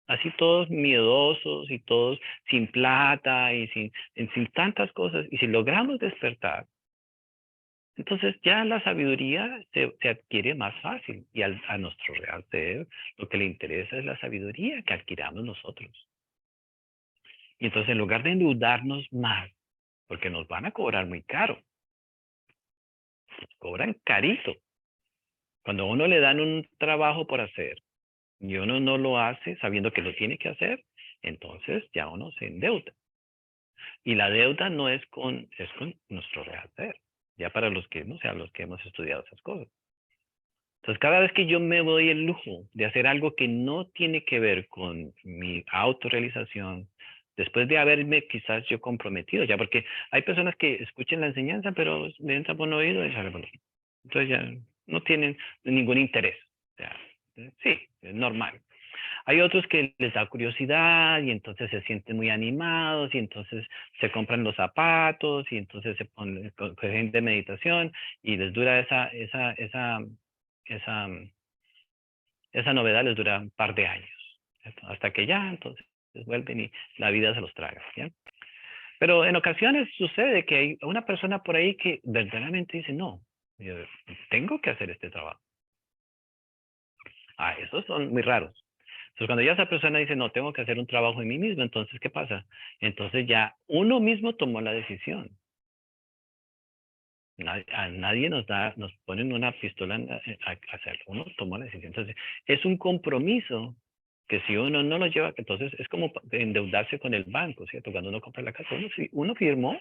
así todos miedosos y todos sin plata y sin tantas cosas, y si logramos despertar, entonces ya la sabiduría se adquiere más fácil y a nuestro real ser lo que le interesa es la sabiduría que adquiramos nosotros. Y entonces en lugar de endeudarnos más, porque nos van a cobrar muy caro, cobran carito. Cuando a uno le dan un trabajo por hacer y uno no lo hace sabiendo que lo tiene que hacer, entonces ya uno se endeuda. Y la deuda no es con nuestro real ser, ya para los que, no sea, los que hemos estudiado esas cosas. Entonces, cada vez que yo me doy el lujo de hacer algo que no tiene que ver con mi autorrealización, después de haberme quizás yo comprometido, ya porque hay personas que escuchan la enseñanza, pero le entra por un oído y sale por otro. Entonces ya no tienen ningún interés. O sea, sí, es normal. Hay otros que les da curiosidad y entonces se sienten muy animados y entonces se compran los zapatos y entonces se ponen de meditación y les dura esa, esa novedad les dura un par de años, ¿cierto? Hasta que ya entonces vuelven y la vida se los traga, ¿ya? Pero en ocasiones sucede que hay una persona por ahí que verdaderamente dice, no, yo tengo que hacer este trabajo. Esos son muy raros. Entonces, cuando ya esa persona dice, no, tengo que hacer un trabajo en mí mismo, entonces, ¿qué pasa? Entonces ya uno mismo tomó la decisión. A nadie nos ponen una pistola a hacerlo. Uno tomó la decisión. Entonces, es un compromiso que si uno no lo lleva, entonces es como endeudarse con el banco, ¿cierto? Cuando uno compra la casa, uno firmó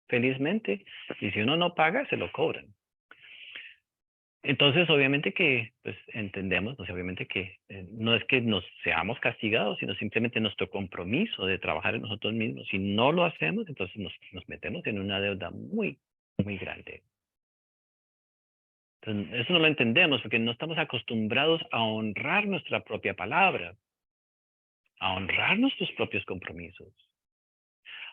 felizmente y si uno no paga, se lo cobran. Entonces, obviamente que, pues entendemos, pues, obviamente que no es que nos seamos castigados, sino simplemente nuestro compromiso de trabajar en nosotros mismos. Si no lo hacemos, entonces nos metemos en una deuda muy, muy grande. Entonces, eso no lo entendemos porque no estamos acostumbrados a honrar nuestra propia palabra, a honrar nuestros propios compromisos.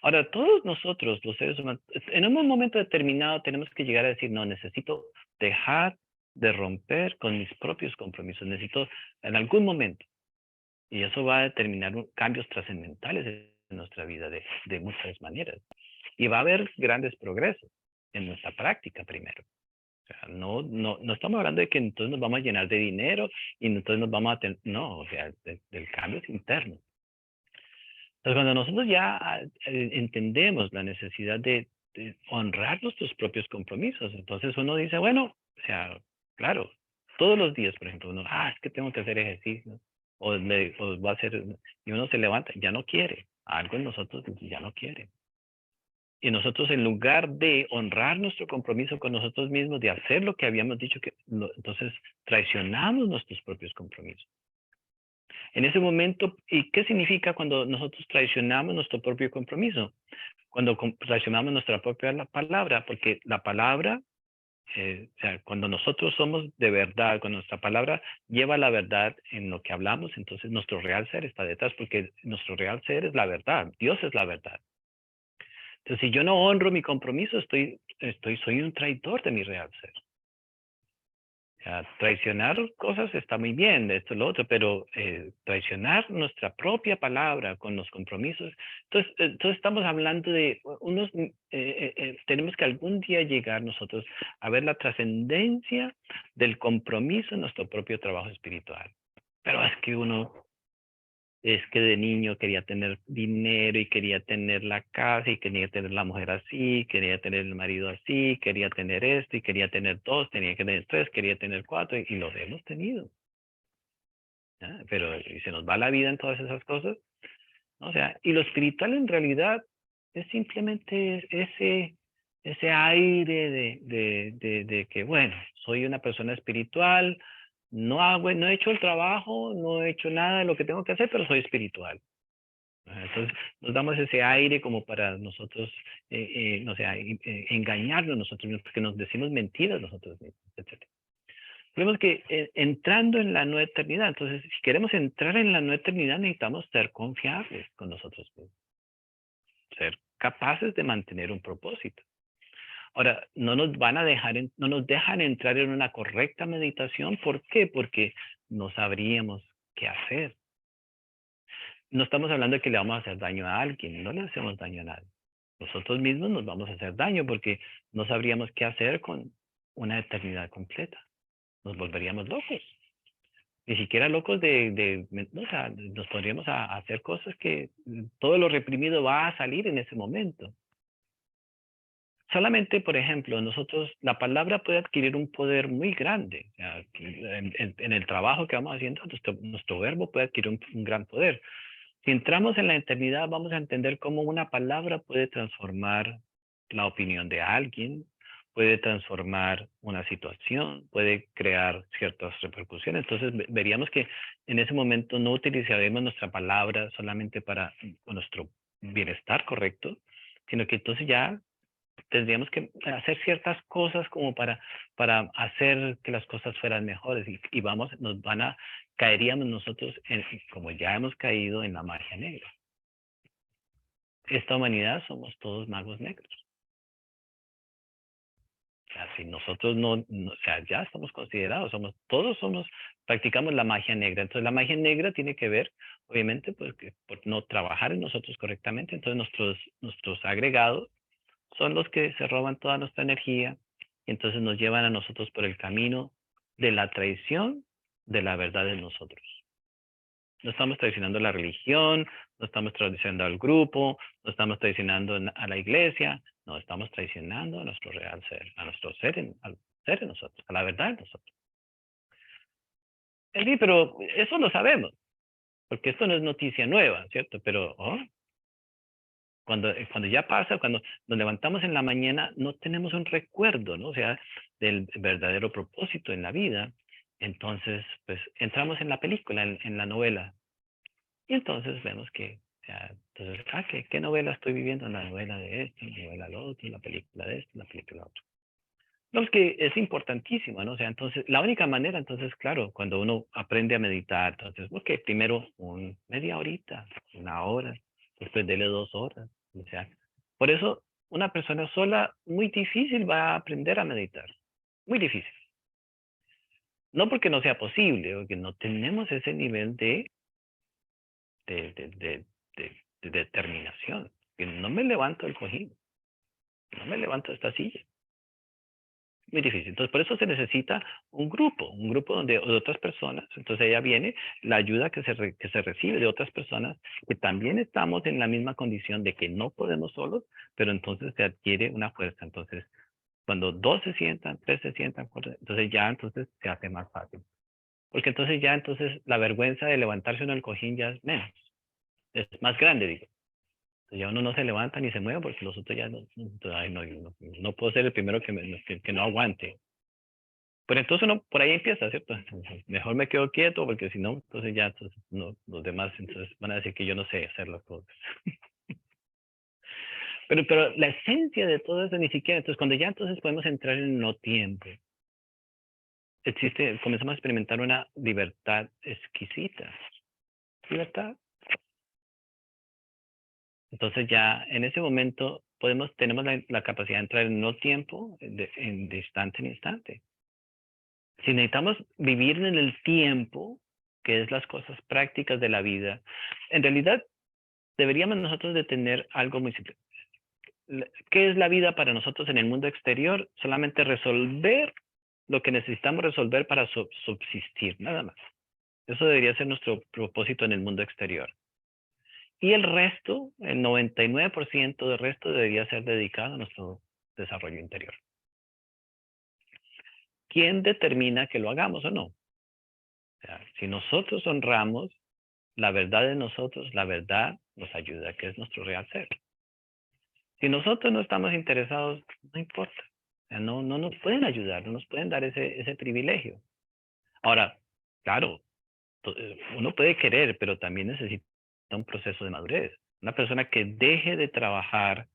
Ahora, todos nosotros, los seres humanos, en un momento determinado tenemos que llegar a decir, no, necesito dejar de romper con mis propios compromisos. Necesito en algún momento. Y eso va a determinar cambios trascendentales en nuestra vida de muchas maneras. Y va a haber grandes progresos en nuestra práctica primero. O sea, no estamos hablando de que entonces nos vamos a llenar de dinero y entonces nos vamos a tener, no, o sea, el cambio es interno. Entonces, cuando nosotros ya entendemos la necesidad de honrar nuestros propios compromisos, entonces uno dice, bueno, o sea, claro, todos los días, por ejemplo, uno, es que tengo que hacer ejercicio, o va a hacer, y uno se levanta, ya no quiere, algo en nosotros ya no quiere. Y nosotros, en lugar de honrar nuestro compromiso con nosotros mismos, de hacer lo que habíamos dicho, entonces traicionamos nuestros propios compromisos. En ese momento, ¿y qué significa cuando nosotros traicionamos nuestro propio compromiso? Cuando traicionamos nuestra propia palabra, porque la palabra, o sea, cuando nosotros somos de verdad, cuando nuestra palabra lleva la verdad en lo que hablamos, entonces nuestro real ser está detrás, porque nuestro real ser es la verdad, Dios es la verdad. Entonces, si yo no honro mi compromiso, soy un traidor de mi real ser. O sea, traicionar cosas está muy bien, esto y lo otro, pero traicionar nuestra propia palabra con los compromisos. Entonces estamos hablando de tenemos que algún día llegar nosotros a ver la trascendencia del compromiso en nuestro propio trabajo espiritual. Pero es que de niño quería tener dinero y quería tener la casa y quería tener la mujer así, quería tener el marido así, quería tener esto y quería tener dos, tenía que tener tres, quería tener cuatro y los hemos tenido. ¿Ya? Pero y se nos va la vida en todas esas cosas. O sea, y lo espiritual en realidad es simplemente ese aire de que, bueno, soy una persona espiritual, no he hecho el trabajo, no he hecho nada de lo que tengo que hacer, pero soy espiritual. Entonces nos damos ese aire como para nosotros, no sé, engañarnos nosotros mismos, porque nos decimos mentiras nosotros mismos, etc. Vemos que entrando en la nueva eternidad, entonces si queremos entrar en la nueva eternidad necesitamos ser confiables con nosotros mismos, ser capaces de mantener un propósito. Ahora, no nos dejan entrar en una correcta meditación. ¿Por qué? Porque no sabríamos qué hacer. No estamos hablando de que le vamos a hacer daño a alguien, no le hacemos daño a nadie. Nosotros mismos nos vamos a hacer daño porque no sabríamos qué hacer con una eternidad completa. Nos volveríamos locos. Ni siquiera locos o sea, nos pondríamos a hacer cosas que todo lo reprimido va a salir en ese momento. Solamente, por ejemplo, la palabra puede adquirir un poder muy grande. O sea, en el trabajo que vamos haciendo, nuestro verbo puede adquirir un gran poder. Si entramos en la eternidad, vamos a entender cómo una palabra puede transformar la opinión de alguien, puede transformar una situación, puede crear ciertas repercusiones. Entonces, veríamos que en ese momento no utilizaremos nuestra palabra solamente para nuestro bienestar correcto, sino que entonces ya tendríamos que hacer ciertas cosas como para hacer que las cosas fueran mejores y caeríamos nosotros, como ya hemos caído en la magia negra. Esta humanidad somos todos magos negros. O sea, si nosotros o sea, ya estamos considerados, practicamos la magia negra. Entonces la magia negra tiene que ver, obviamente, pues, por no trabajar en nosotros correctamente. Entonces nuestros agregados son los que se roban toda nuestra energía y entonces nos llevan a nosotros por el camino de la traición de la verdad de nosotros. No estamos traicionando la religión, no estamos traicionando al grupo, no estamos traicionando a la iglesia, no, estamos traicionando a nuestro real ser, a nuestro al ser en nosotros, a la verdad de nosotros. Sí, pero eso lo sabemos, porque esto no es noticia nueva, ¿cierto? Pero cuando ya pasa, cuando nos levantamos en la mañana, no tenemos un recuerdo, ¿no? O sea, del verdadero propósito en la vida. Entonces, pues entramos en la película, en la novela. Y entonces vemos que, o sea, entonces, ¿qué novela estoy viviendo? La novela de esto, la novela de lo otro, la película de esto, la película de otro. No, es que es importantísimo, ¿no? O sea, entonces, la única manera, entonces, claro, cuando uno aprende a meditar, entonces, primero media horita, una hora, después dele 2 horas, o sea, por eso una persona sola muy difícil va a aprender a meditar, muy difícil. No porque no sea posible, porque no tenemos ese nivel de, de, de, de determinación. Que no me levanto del cojín, no me levanto de esta silla. muy difícil. Entonces, por eso se necesita un grupo donde de otras personas. Entonces, ella viene, la ayuda que se recibe de otras personas que también estamos en la misma condición de que no podemos solos, pero entonces se adquiere una fuerza. Entonces, cuando dos se sientan, tres se sientan, cuatro, entonces ya entonces se hace más fácil. Porque entonces ya entonces la vergüenza de levantarse uno del cojín ya es menos. Es más grande, digo. Entonces ya uno no se levanta ni se mueve porque los otros ya no, ay, no, no puedo ser el primero que no aguante. Pero entonces uno por ahí empieza, ¿cierto? Entonces, mejor me quedo quieto porque si no, entonces ya entonces, no, los demás entonces van a decir que yo no sé hacer las cosas. Pero la esencia de todo eso ni siquiera, entonces cuando ya entonces podemos entrar en no tiempo, comenzamos a experimentar una libertad exquisita. Libertad. Entonces ya en ese momento tenemos la capacidad de entrar en no tiempo, de instante en instante. Si necesitamos vivir en el tiempo, que es las cosas prácticas de la vida, en realidad deberíamos nosotros de tener algo muy simple. ¿Qué es la vida para nosotros en el mundo exterior? Solamente resolver lo que necesitamos resolver para subsistir, nada más. Eso debería ser nuestro propósito en el mundo exterior. Y el resto, el 99% del resto debería ser dedicado a nuestro desarrollo interior. ¿Quién determina que lo hagamos o no? O sea, si nosotros honramos la verdad de nosotros, la verdad nos ayuda, que es nuestro real ser. Si nosotros no estamos interesados, no importa. O sea, no nos pueden ayudar, no nos pueden dar ese privilegio. Ahora, claro, uno puede querer, pero también necesita un proceso de madurez. Una persona que deje de trabajar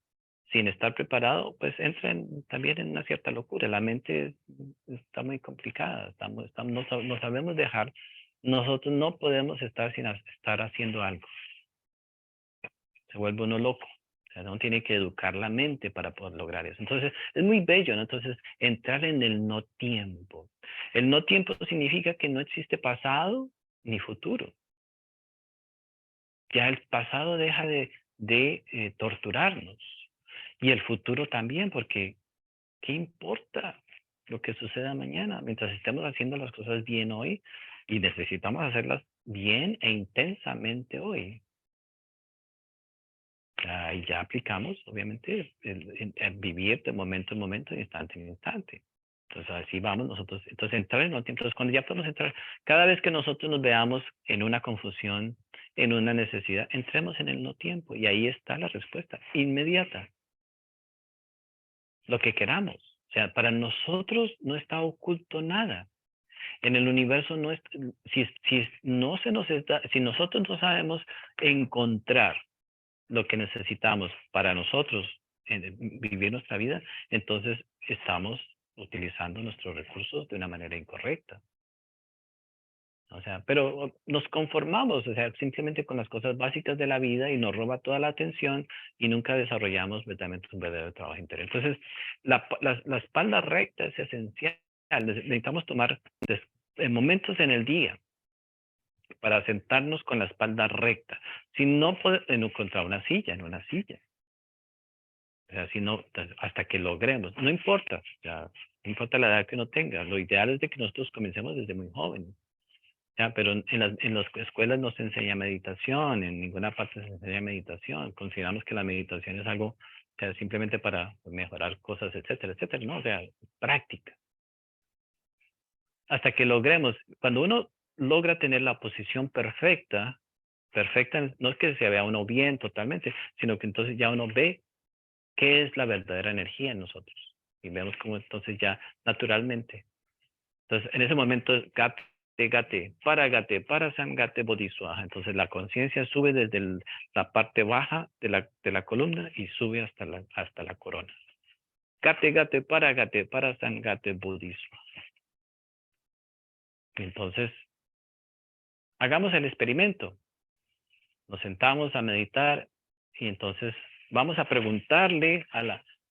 sin estar preparado, pues entra también en una cierta locura. La mente está muy complicada, no sabemos dejar. Nosotros no podemos estar sin estar haciendo algo. Se vuelve uno loco. O sea, uno tiene que educar la mente para poder lograr eso. Entonces, es muy bello, ¿no? Entonces, entrar en el no tiempo. El no tiempo significa que no existe pasado ni futuro. Ya el pasado deja de torturarnos. Y el futuro también, porque ¿qué importa lo que suceda mañana? Mientras estemos haciendo las cosas bien hoy, y necesitamos hacerlas bien e intensamente hoy. Y ya aplicamos, obviamente, el vivir de momento en momento, de instante en instante. Entonces, así vamos nosotros. Entonces, entrar en no tiempo. Entonces, cuando ya podemos entrar, cada vez que nosotros nos veamos en una confusión, en una necesidad, entremos en el no tiempo. Y ahí está la respuesta, inmediata. Lo que queramos. O sea, para nosotros no está oculto nada. En el universo no es, si no se nos está, si nosotros no sabemos encontrar lo que necesitamos para nosotros vivir nuestra vida, entonces estamos utilizando nuestros recursos de una manera incorrecta. O sea, pero nos conformamos, o sea, simplemente con las cosas básicas de la vida y nos roba toda la atención y nunca desarrollamos verdaderamente un verdadero trabajo interior. Entonces, la espalda recta es esencial. Necesitamos tomar momentos en el día para sentarnos con la espalda recta. Si no podemos encontrar una silla, en una silla. O sea, si no, hasta que logremos. No importa, ya, no importa la edad que uno tenga. Lo ideal es de que nosotros comencemos desde muy jóvenes. Ya, pero en las escuelas no se enseña meditación, en ninguna parte se enseña meditación. Consideramos que la meditación es algo, o sea, simplemente para mejorar cosas, etcétera, etcétera. No, o sea, práctica. Hasta que logremos, cuando uno logra tener la posición perfecta, no es que se vea uno bien totalmente, sino que entonces ya uno ve qué es la verdadera energía en nosotros. Y vemos cómo entonces ya naturalmente. Entonces, en ese momento, gate, para sangate bodhiswaha. Entonces, la conciencia sube desde la parte baja de la columna y sube hasta la corona. Gate, para sangate bodhiswaha. Entonces, hagamos el experimento. Nos sentamos a meditar y entonces vamos a preguntarle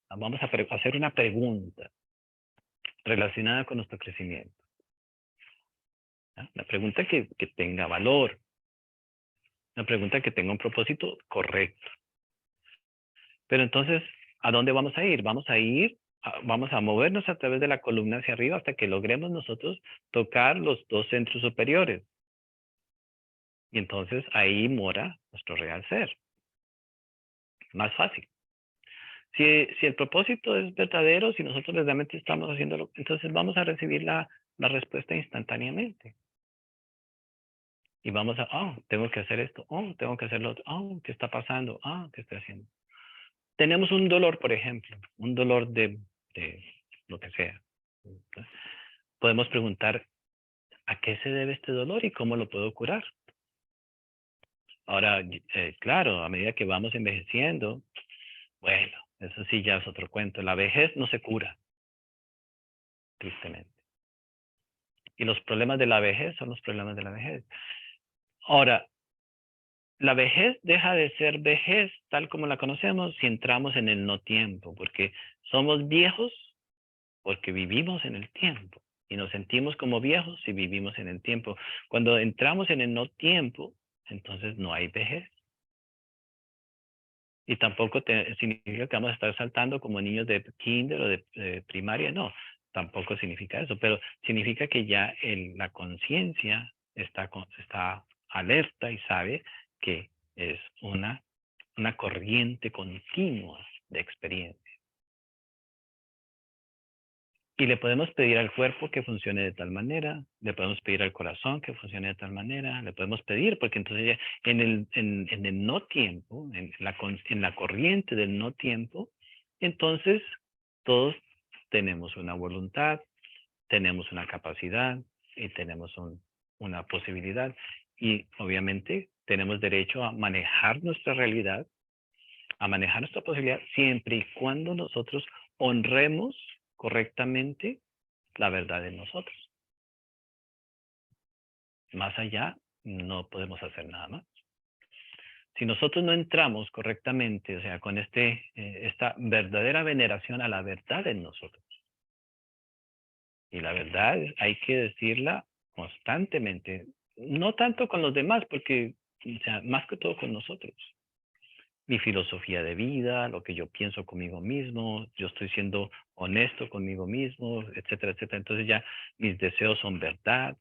vamos a hacer una pregunta relacionada con nuestro crecimiento. Una pregunta que tenga valor. Una pregunta que tenga un propósito correcto. Pero entonces, ¿a dónde vamos a ir? Vamos a ir vamos a movernos a través de la columna hacia arriba hasta que logremos nosotros tocar los dos centros superiores. Y entonces ahí mora nuestro real ser. Más fácil. Si el propósito es verdadero, si nosotros realmente estamos haciéndolo, entonces vamos a recibir la respuesta instantáneamente. Y vamos a, tengo que hacer esto, tengo que hacer lo otro, ¿qué está pasando? ¿Qué estoy haciendo? Tenemos un dolor, por ejemplo, un dolor de lo que sea. Podemos preguntar, ¿a qué se debe este dolor y cómo lo puedo curar? Ahora, claro, a medida que vamos envejeciendo, bueno, eso sí ya es otro cuento. La vejez no se cura, tristemente. Y los problemas de la vejez son los problemas de la vejez. Ahora, la vejez deja de ser vejez tal como la conocemos si entramos en el no tiempo, porque somos viejos porque vivimos en el tiempo y nos sentimos como viejos si vivimos en el tiempo. Cuando entramos en el no tiempo, entonces no hay vejez. Y tampoco significa que vamos a estar saltando como niños de kinder o de primaria, no, tampoco significa eso, pero significa que ya la conciencia está alerta y sabe que es una corriente continua de experiencia. Y le podemos pedir al cuerpo que funcione de tal manera, le podemos pedir al corazón que funcione de tal manera, le podemos pedir, porque entonces ya en el no tiempo, en la corriente del no tiempo, entonces todos tenemos una voluntad, tenemos una capacidad y tenemos una posibilidad. Y obviamente tenemos derecho a manejar nuestra realidad, a manejar nuestra posibilidad, siempre y cuando nosotros honremos correctamente la verdad en nosotros. Más allá, no podemos hacer nada más. Si nosotros no entramos correctamente, o sea, con esta verdadera veneración a la verdad en nosotros, y la verdad hay que decirla constantemente, no tanto con los demás, porque, o sea, más que todo con nosotros. Mi filosofía de vida, lo que yo pienso conmigo mismo, yo estoy siendo honesto conmigo mismo, etcétera, etcétera. Entonces ya mis deseos son verdad.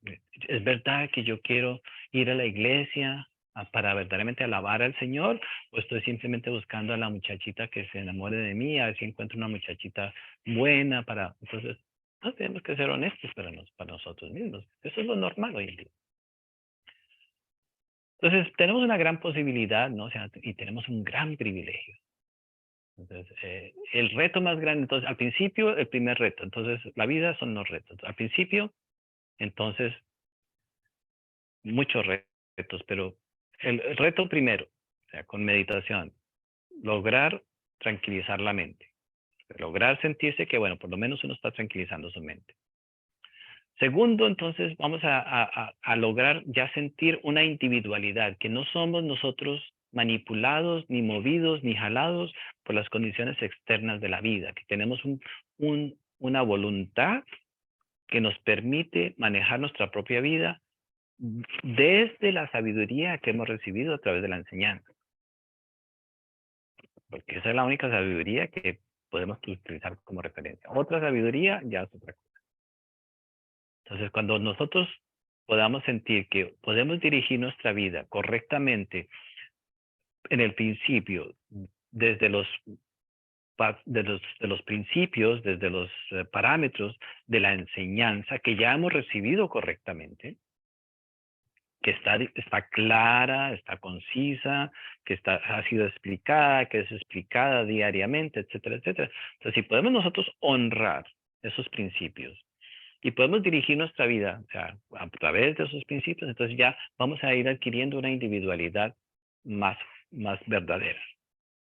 Es verdad que yo quiero ir a la iglesia para verdaderamente alabar al Señor, o estoy simplemente buscando a la muchachita que se enamore de mí, a ver si encuentro una muchachita buena para... Entonces, no tenemos que ser honestos para nosotros mismos. Eso es lo normal hoy en día. Entonces, tenemos una gran posibilidad, ¿no? O sea, y tenemos un gran privilegio. Entonces, el reto más grande, entonces, al principio, el primer reto. Entonces, la vida son los retos. Al principio, entonces, muchos retos, pero el reto primero, o sea, con meditación, lograr tranquilizar la mente. Lograr sentirse que, bueno, por lo menos uno está tranquilizando su mente. Segundo, entonces, vamos a lograr ya sentir una individualidad, que no somos nosotros manipulados, ni movidos, ni jalados por las condiciones externas de la vida, que tenemos una voluntad que nos permite manejar nuestra propia vida desde la sabiduría que hemos recibido a través de la enseñanza. Porque esa es la única sabiduría que podemos utilizar como referencia. Otra sabiduría ya es otra cosa. Entonces, cuando nosotros podamos sentir que podemos dirigir nuestra vida correctamente en el principio, desde los principios, desde los parámetros de la enseñanza que ya hemos recibido correctamente, que está clara, está concisa, que ha sido explicada, que es explicada diariamente, etcétera, etcétera. Entonces, si podemos nosotros honrar esos principios y podemos dirigir nuestra vida, o sea, a través de esos principios, entonces ya vamos a ir adquiriendo una individualidad más verdadera,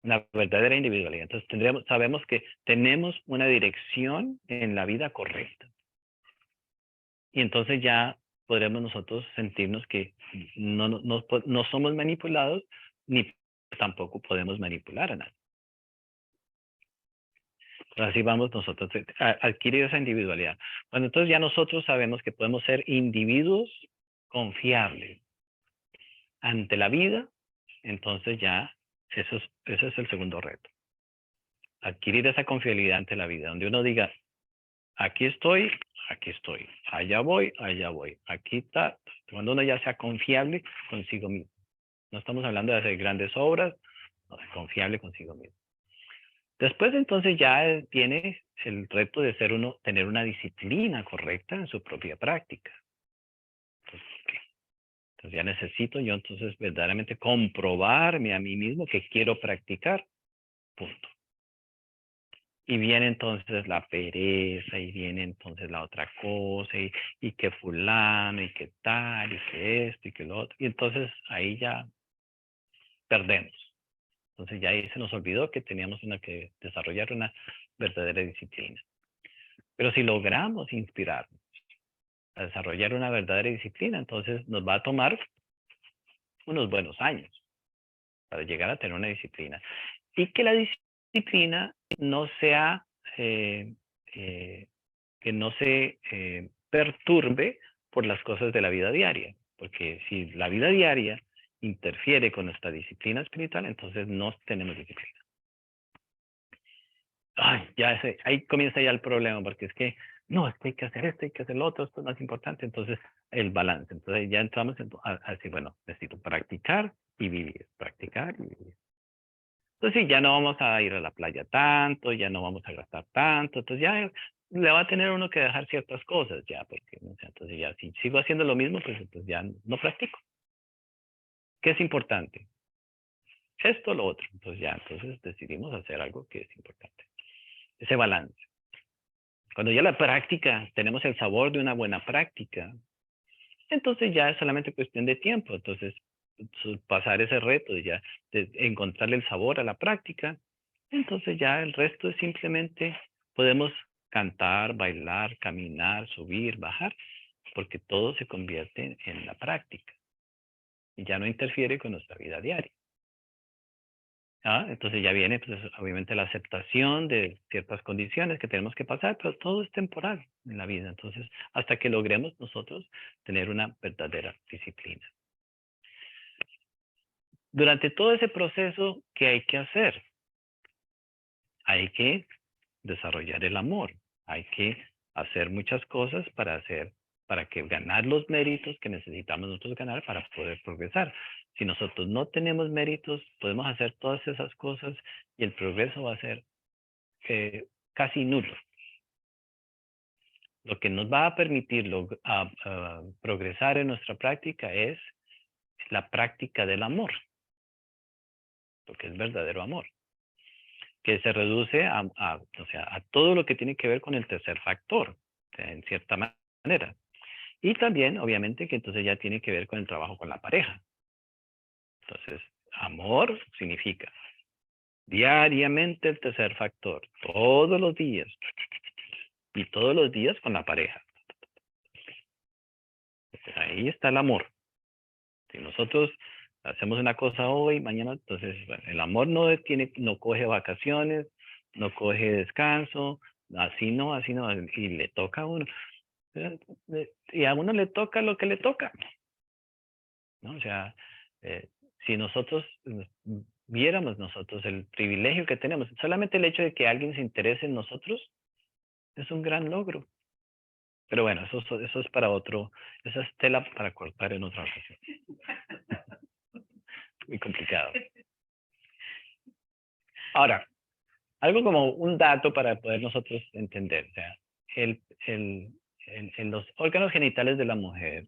una verdadera individualidad. Entonces sabemos que tenemos una dirección en la vida correcta. Y entonces ya podremos nosotros sentirnos que no somos manipulados, ni tampoco podemos manipular a nadie. Así vamos nosotros a adquirir esa individualidad. Bueno, entonces ya nosotros sabemos que podemos ser individuos confiables ante la vida, entonces ya ese es el segundo reto. adquirir esa confiabilidad ante la vida, donde uno diga, aquí estoy, allá voy, aquí está. Cuando uno ya sea confiable consigo mismo. No estamos hablando de hacer grandes obras, no, es confiable consigo mismo. Después entonces ya tiene el reto de ser uno, tener una disciplina correcta en su propia práctica. Entonces ya necesito yo entonces verdaderamente comprobarme a mí mismo que quiero practicar, punto. Y viene entonces la pereza, y viene entonces la otra cosa, y que fulano, y que tal, y que esto, y que lo otro. Y entonces ahí ya perdemos. Entonces ya ahí se nos olvidó que teníamos que desarrollar una verdadera disciplina. Pero si logramos inspirarnos a desarrollar una verdadera disciplina, entonces nos va a tomar unos buenos años para llegar a tener una disciplina. Y que la disciplina no sea, que no se perturbe por las cosas de la vida diaria. Porque si la vida diaria interfiere con nuestra disciplina espiritual, entonces no tenemos disciplina. Ay, ahí comienza ya el problema, porque es que, no, es que hay que hacer esto, hay que hacer lo otro, esto es más importante. Entonces, el balance. Entonces, ya entramos así, bueno, necesito practicar y vivir, practicar y vivir. Entonces, sí, ya no vamos a ir a la playa tanto, ya no vamos a gastar tanto, entonces ya le va a tener uno que dejar ciertas cosas ya, porque, o sea, entonces ya si sigo haciendo lo mismo, pues entonces ya no practico. ¿Qué es importante? Esto o lo otro. Entonces ya, entonces decidimos hacer algo que es importante. Ese balance. Cuando ya la práctica, tenemos el sabor de una buena práctica, entonces ya es solamente cuestión de tiempo. Entonces, pasar ese reto de encontrarle el sabor a la práctica, entonces ya el resto es simplemente podemos cantar, bailar, caminar, subir, bajar, porque todo se convierte en la práctica y ya no interfiere con nuestra vida diaria. Entonces ya viene, pues, obviamente, la aceptación de ciertas condiciones que tenemos que pasar, pero todo es temporal en la vida. Entonces, hasta que logremos nosotros tener una verdadera disciplina. Durante todo ese proceso, ¿qué hay que hacer? Hay que desarrollar el amor. Hay que hacer muchas cosas para que ganar los méritos que necesitamos nosotros ganar para poder progresar. Si nosotros no tenemos méritos, podemos hacer todas esas cosas y el progreso va a ser casi nulo. Lo que nos va a permitir progresar en nuestra práctica es la práctica del amor, porque es verdadero amor, que se reduce o sea, a todo lo que tiene que ver con el tercer factor, o sea, en cierta manera. Y también, obviamente, que entonces ya tiene que ver con el trabajo con la pareja. Entonces, amor significa diariamente el tercer factor, todos los días, y todos los días con la pareja. Entonces, ahí está el amor. Si nosotros hacemos una cosa hoy, mañana, entonces, bueno, el amor no coge vacaciones, no coge descanso, así no, y le toca a uno. Y a uno le toca lo que le toca, ¿no? O sea, si nosotros viéramos nosotros el privilegio que tenemos, solamente el hecho de que alguien se interese en nosotros es un gran logro. Pero bueno, eso es para otro, esa es tela para cortar en otra ocasión. Muy complicado. Ahora, algo como un dato para poder nosotros entender. O sea, en los órganos genitales de la mujer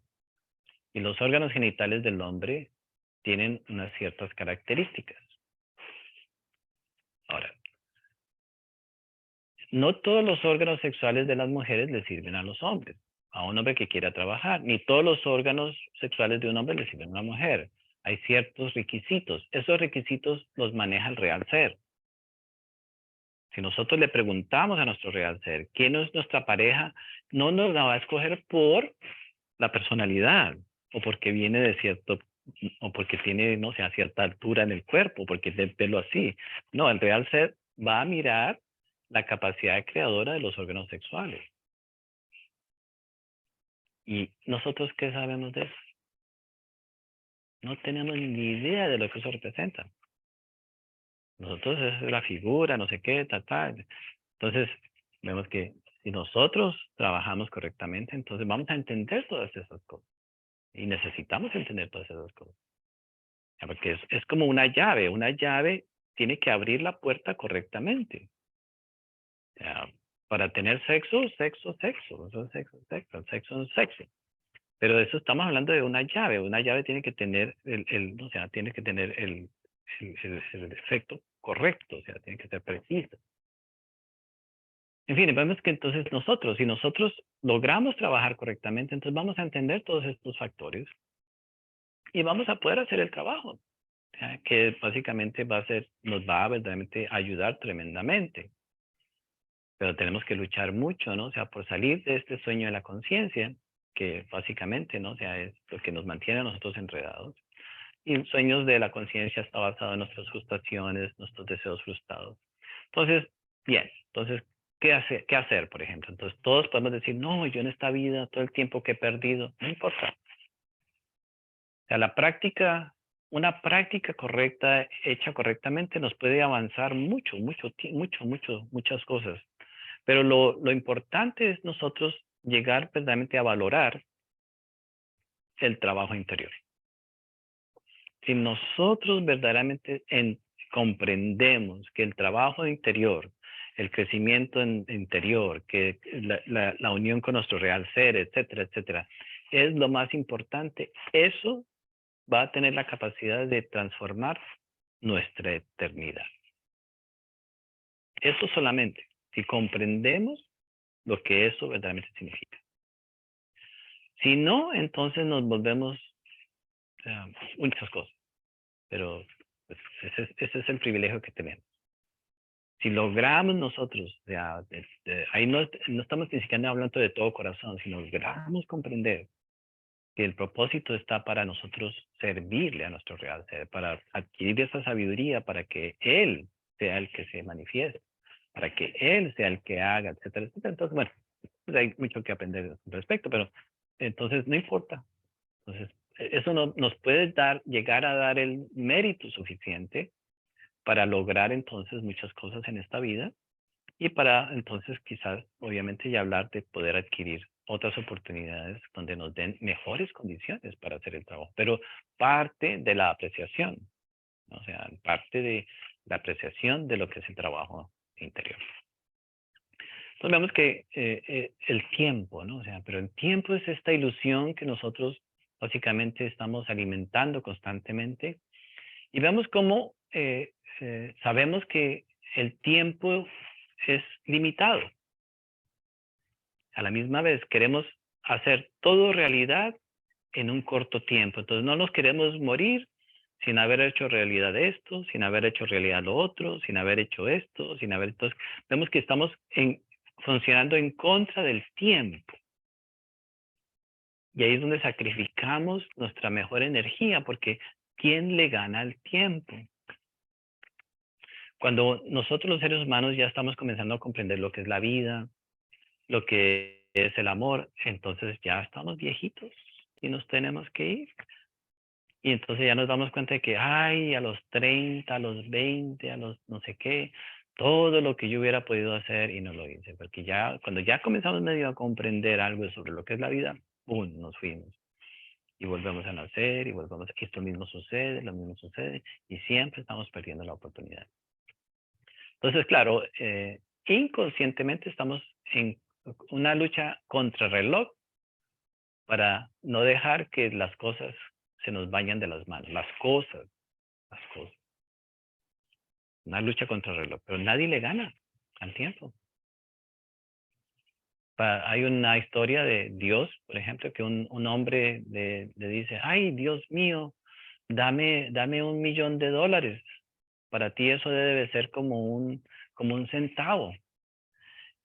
y los órganos genitales del hombre tienen unas ciertas características. Ahora, no todos los órganos sexuales de las mujeres le sirven a los hombres, a un hombre que quiera trabajar, ni todos los órganos sexuales de un hombre le sirven a una mujer. Hay ciertos requisitos. Esos requisitos los maneja el real ser. Si nosotros le preguntamos a nuestro real ser quién es nuestra pareja, no nos la va a escoger por la personalidad o porque viene de cierto, o porque tiene, no sé, a cierta altura en el cuerpo, porque es de pelo así. No, el real ser va a mirar la capacidad creadora de los órganos sexuales. ¿Y nosotros qué sabemos de eso? No tenemos ni idea de lo que eso representa. Nosotros es la figura, no sé qué, tal, tal. Entonces, vemos que si nosotros trabajamos correctamente, entonces vamos a entender todas esas cosas. Y necesitamos entender todas esas cosas. Ya, porque es como una llave. Una llave tiene que abrir la puerta correctamente. Ya, para tener sexo, sexo, sexo. Eso es sexo, sexo. Sexo es sexo. Pero de eso estamos hablando de una llave. Una llave tiene que tener o sea, tiene que tener el efecto correcto. O sea, tiene que ser preciso. En fin, vemos que entonces si nosotros logramos trabajar correctamente, entonces vamos a entender todos estos factores y vamos a poder hacer el trabajo, ¿ya? Que básicamente nos va a verdaderamente ayudar tremendamente. Pero tenemos que luchar mucho, ¿no? O sea, por salir de este sueño de la conciencia, que básicamente, ¿no? O sea, es lo que nos mantiene a nosotros enredados. Y sueños de la conciencia está basado en nuestras frustraciones, nuestros deseos frustrados. Entonces, bien, entonces, ¿qué hacer, por ejemplo? Entonces, todos podemos decir, no, yo en esta vida, todo el tiempo que he perdido, no importa. O sea, una práctica correcta, hecha correctamente, nos puede avanzar muchas cosas. Pero lo importante es nosotros llegar verdaderamente a valorar el trabajo interior. Si nosotros verdaderamente comprendemos que el trabajo interior, el crecimiento interior, que la unión con nuestro real ser, etcétera, etcétera, es lo más importante, eso va a tener la capacidad de transformar nuestra eternidad. Eso solamente, si comprendemos lo que eso verdaderamente significa. Si no, entonces nos volvemos muchas cosas, pero pues, ese es el privilegio que tenemos. Si logramos nosotros, ahí no estamos ni siquiera hablando de todo corazón, si logramos comprender que el propósito está para nosotros servirle a nuestro real ser, para adquirir esa sabiduría, para que Él sea el que se manifieste, para que Él sea el que haga, etcétera, etcétera. Entonces, bueno, pues hay mucho que aprender al respecto, pero entonces no importa. Entonces, eso nos puede llegar a dar el mérito suficiente para lograr entonces muchas cosas en esta vida y para entonces quizás, obviamente, ya hablar de poder adquirir otras oportunidades donde nos den mejores condiciones para hacer el trabajo. Pero parte de la apreciación, ¿no? O sea, parte de la apreciación de lo que es el trabajo interior. Entonces vemos que el tiempo, ¿no? O sea, pero el tiempo es esta ilusión que nosotros básicamente estamos alimentando constantemente y vemos cómo sabemos que el tiempo es limitado. A la misma vez queremos hacer todo realidad en un corto tiempo. Entonces no nos queremos morir sin haber hecho realidad esto, sin haber hecho realidad lo otro, sin haber hecho esto, sin haber... Entonces vemos que estamos funcionando en contra del tiempo. Y ahí es donde sacrificamos nuestra mejor energía, porque ¿quién le gana al tiempo? Cuando nosotros los seres humanos ya estamos comenzando a comprender lo que es la vida, lo que es el amor, entonces ya estamos viejitos y nos tenemos que ir. Y entonces ya nos damos cuenta de que, ay, a los 30, a los 20, a los no sé qué, todo lo que yo hubiera podido hacer y no lo hice. Porque ya, cuando ya comenzamos medio a comprender algo sobre lo que es la vida, ¡pum!, nos fuimos. Y volvemos a nacer y volvemos, esto mismo sucede, lo mismo sucede, y siempre estamos perdiendo la oportunidad. Entonces, claro, inconscientemente estamos en una lucha contra reloj para no dejar que las cosas se nos vayan de las manos. Las cosas. Una lucha contra el reloj, pero nadie le gana al tiempo. Hay una historia de Dios, por ejemplo, que un hombre le dice, ay, Dios mío, dame $1,000,000. Para ti eso debe ser como un centavo.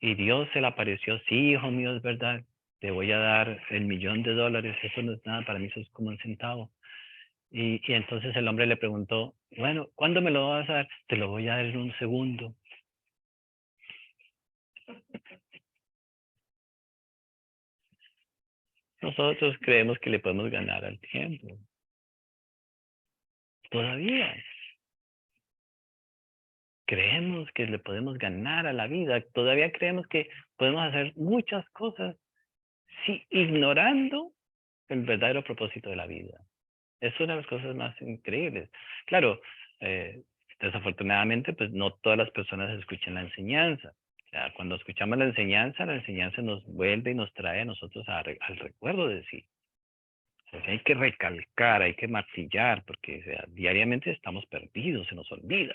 Y Dios se le apareció, sí, hijo mío, es verdad, te voy a dar $1,000,000, eso no es nada, para mí eso es como un centavo. Y entonces el hombre le preguntó, bueno, ¿cuándo me lo vas a dar? Te lo voy a dar en un segundo. Nosotros creemos que le podemos ganar al tiempo. Todavía. creemos que le podemos ganar a la vida, todavía creemos que podemos hacer muchas cosas, sí, ignorando el verdadero propósito de la vida. Es una de las cosas más increíbles. Claro, desafortunadamente, pues no todas las personas escuchan la enseñanza. O sea, cuando escuchamos la enseñanza nos vuelve y nos trae a nosotros al recuerdo de sí. O sea, hay que recalcar, hay que martillar, porque o sea, diariamente estamos perdidos, se nos olvida.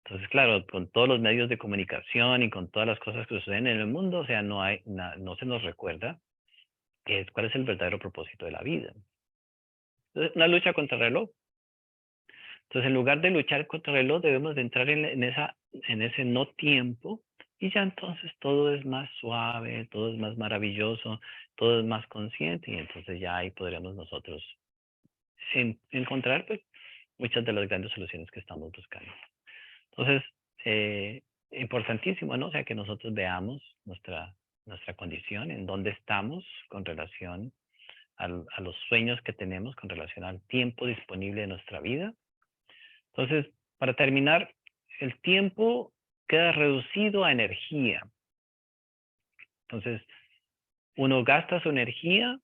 Entonces, claro, con todos los medios de comunicación y con todas las cosas que suceden en el mundo, o sea, no se nos recuerda cuál es el verdadero propósito de la vida. Entonces, una lucha contra el reloj. Entonces, en lugar de luchar contra el reloj, debemos de entrar en ese no tiempo y ya entonces todo es más suave, todo es más maravilloso, todo es más consciente y entonces ya ahí podremos nosotros encontrar pues, muchas de las grandes soluciones que estamos buscando. Entonces, importantísimo, ¿no? O sea, que nosotros veamos nuestra condición, en dónde estamos con relación a los sueños que tenemos, con relación al tiempo disponible de nuestra vida. Entonces, para terminar, el tiempo queda reducido a energía. Entonces, uno gasta su energía,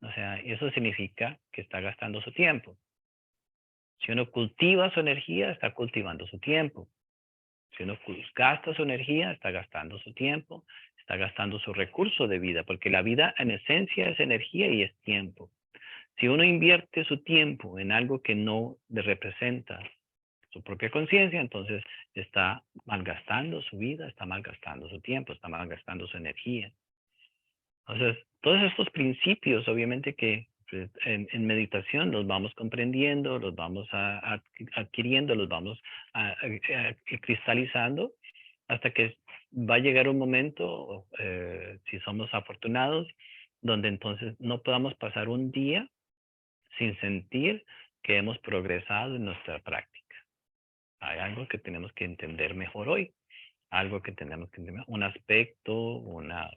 o sea, eso significa que está gastando su tiempo. Si uno cultiva su energía, está cultivando su tiempo. Si uno gasta su energía, está gastando su tiempo, está gastando su recurso de vida, porque la vida en esencia es energía y es tiempo. Si uno invierte su tiempo en algo que no le representa su propia conciencia, entonces está malgastando su vida, está malgastando su tiempo, está malgastando su energía. Entonces, todos estos principios, obviamente que pues, en meditación los vamos comprendiendo, los vamos adquiriendo, los vamos cristalizando, hasta que va a llegar un momento, si somos afortunados, donde entonces no podamos pasar un día sin sentir que hemos progresado en nuestra práctica. Hay algo que tenemos que entender mejor hoy, algo que tenemos que entender, un aspecto, una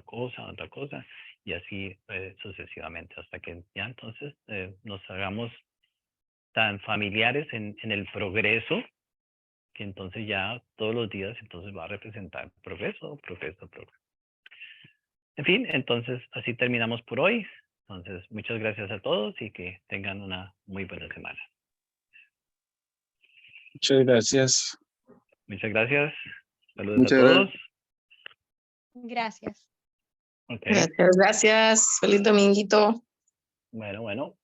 cosa, otra cosa, y así sucesivamente, hasta que ya entonces nos hagamos tan familiares en el progreso, que entonces ya todos los días entonces va a representar progreso, progreso, progreso. En fin, entonces así terminamos por hoy. Entonces, muchas gracias a todos y que tengan una muy buena semana. Muchas gracias. Muchas gracias. Saludos Muchas a todos. Gracias. Okay. Gracias. Feliz dominguito. Bueno.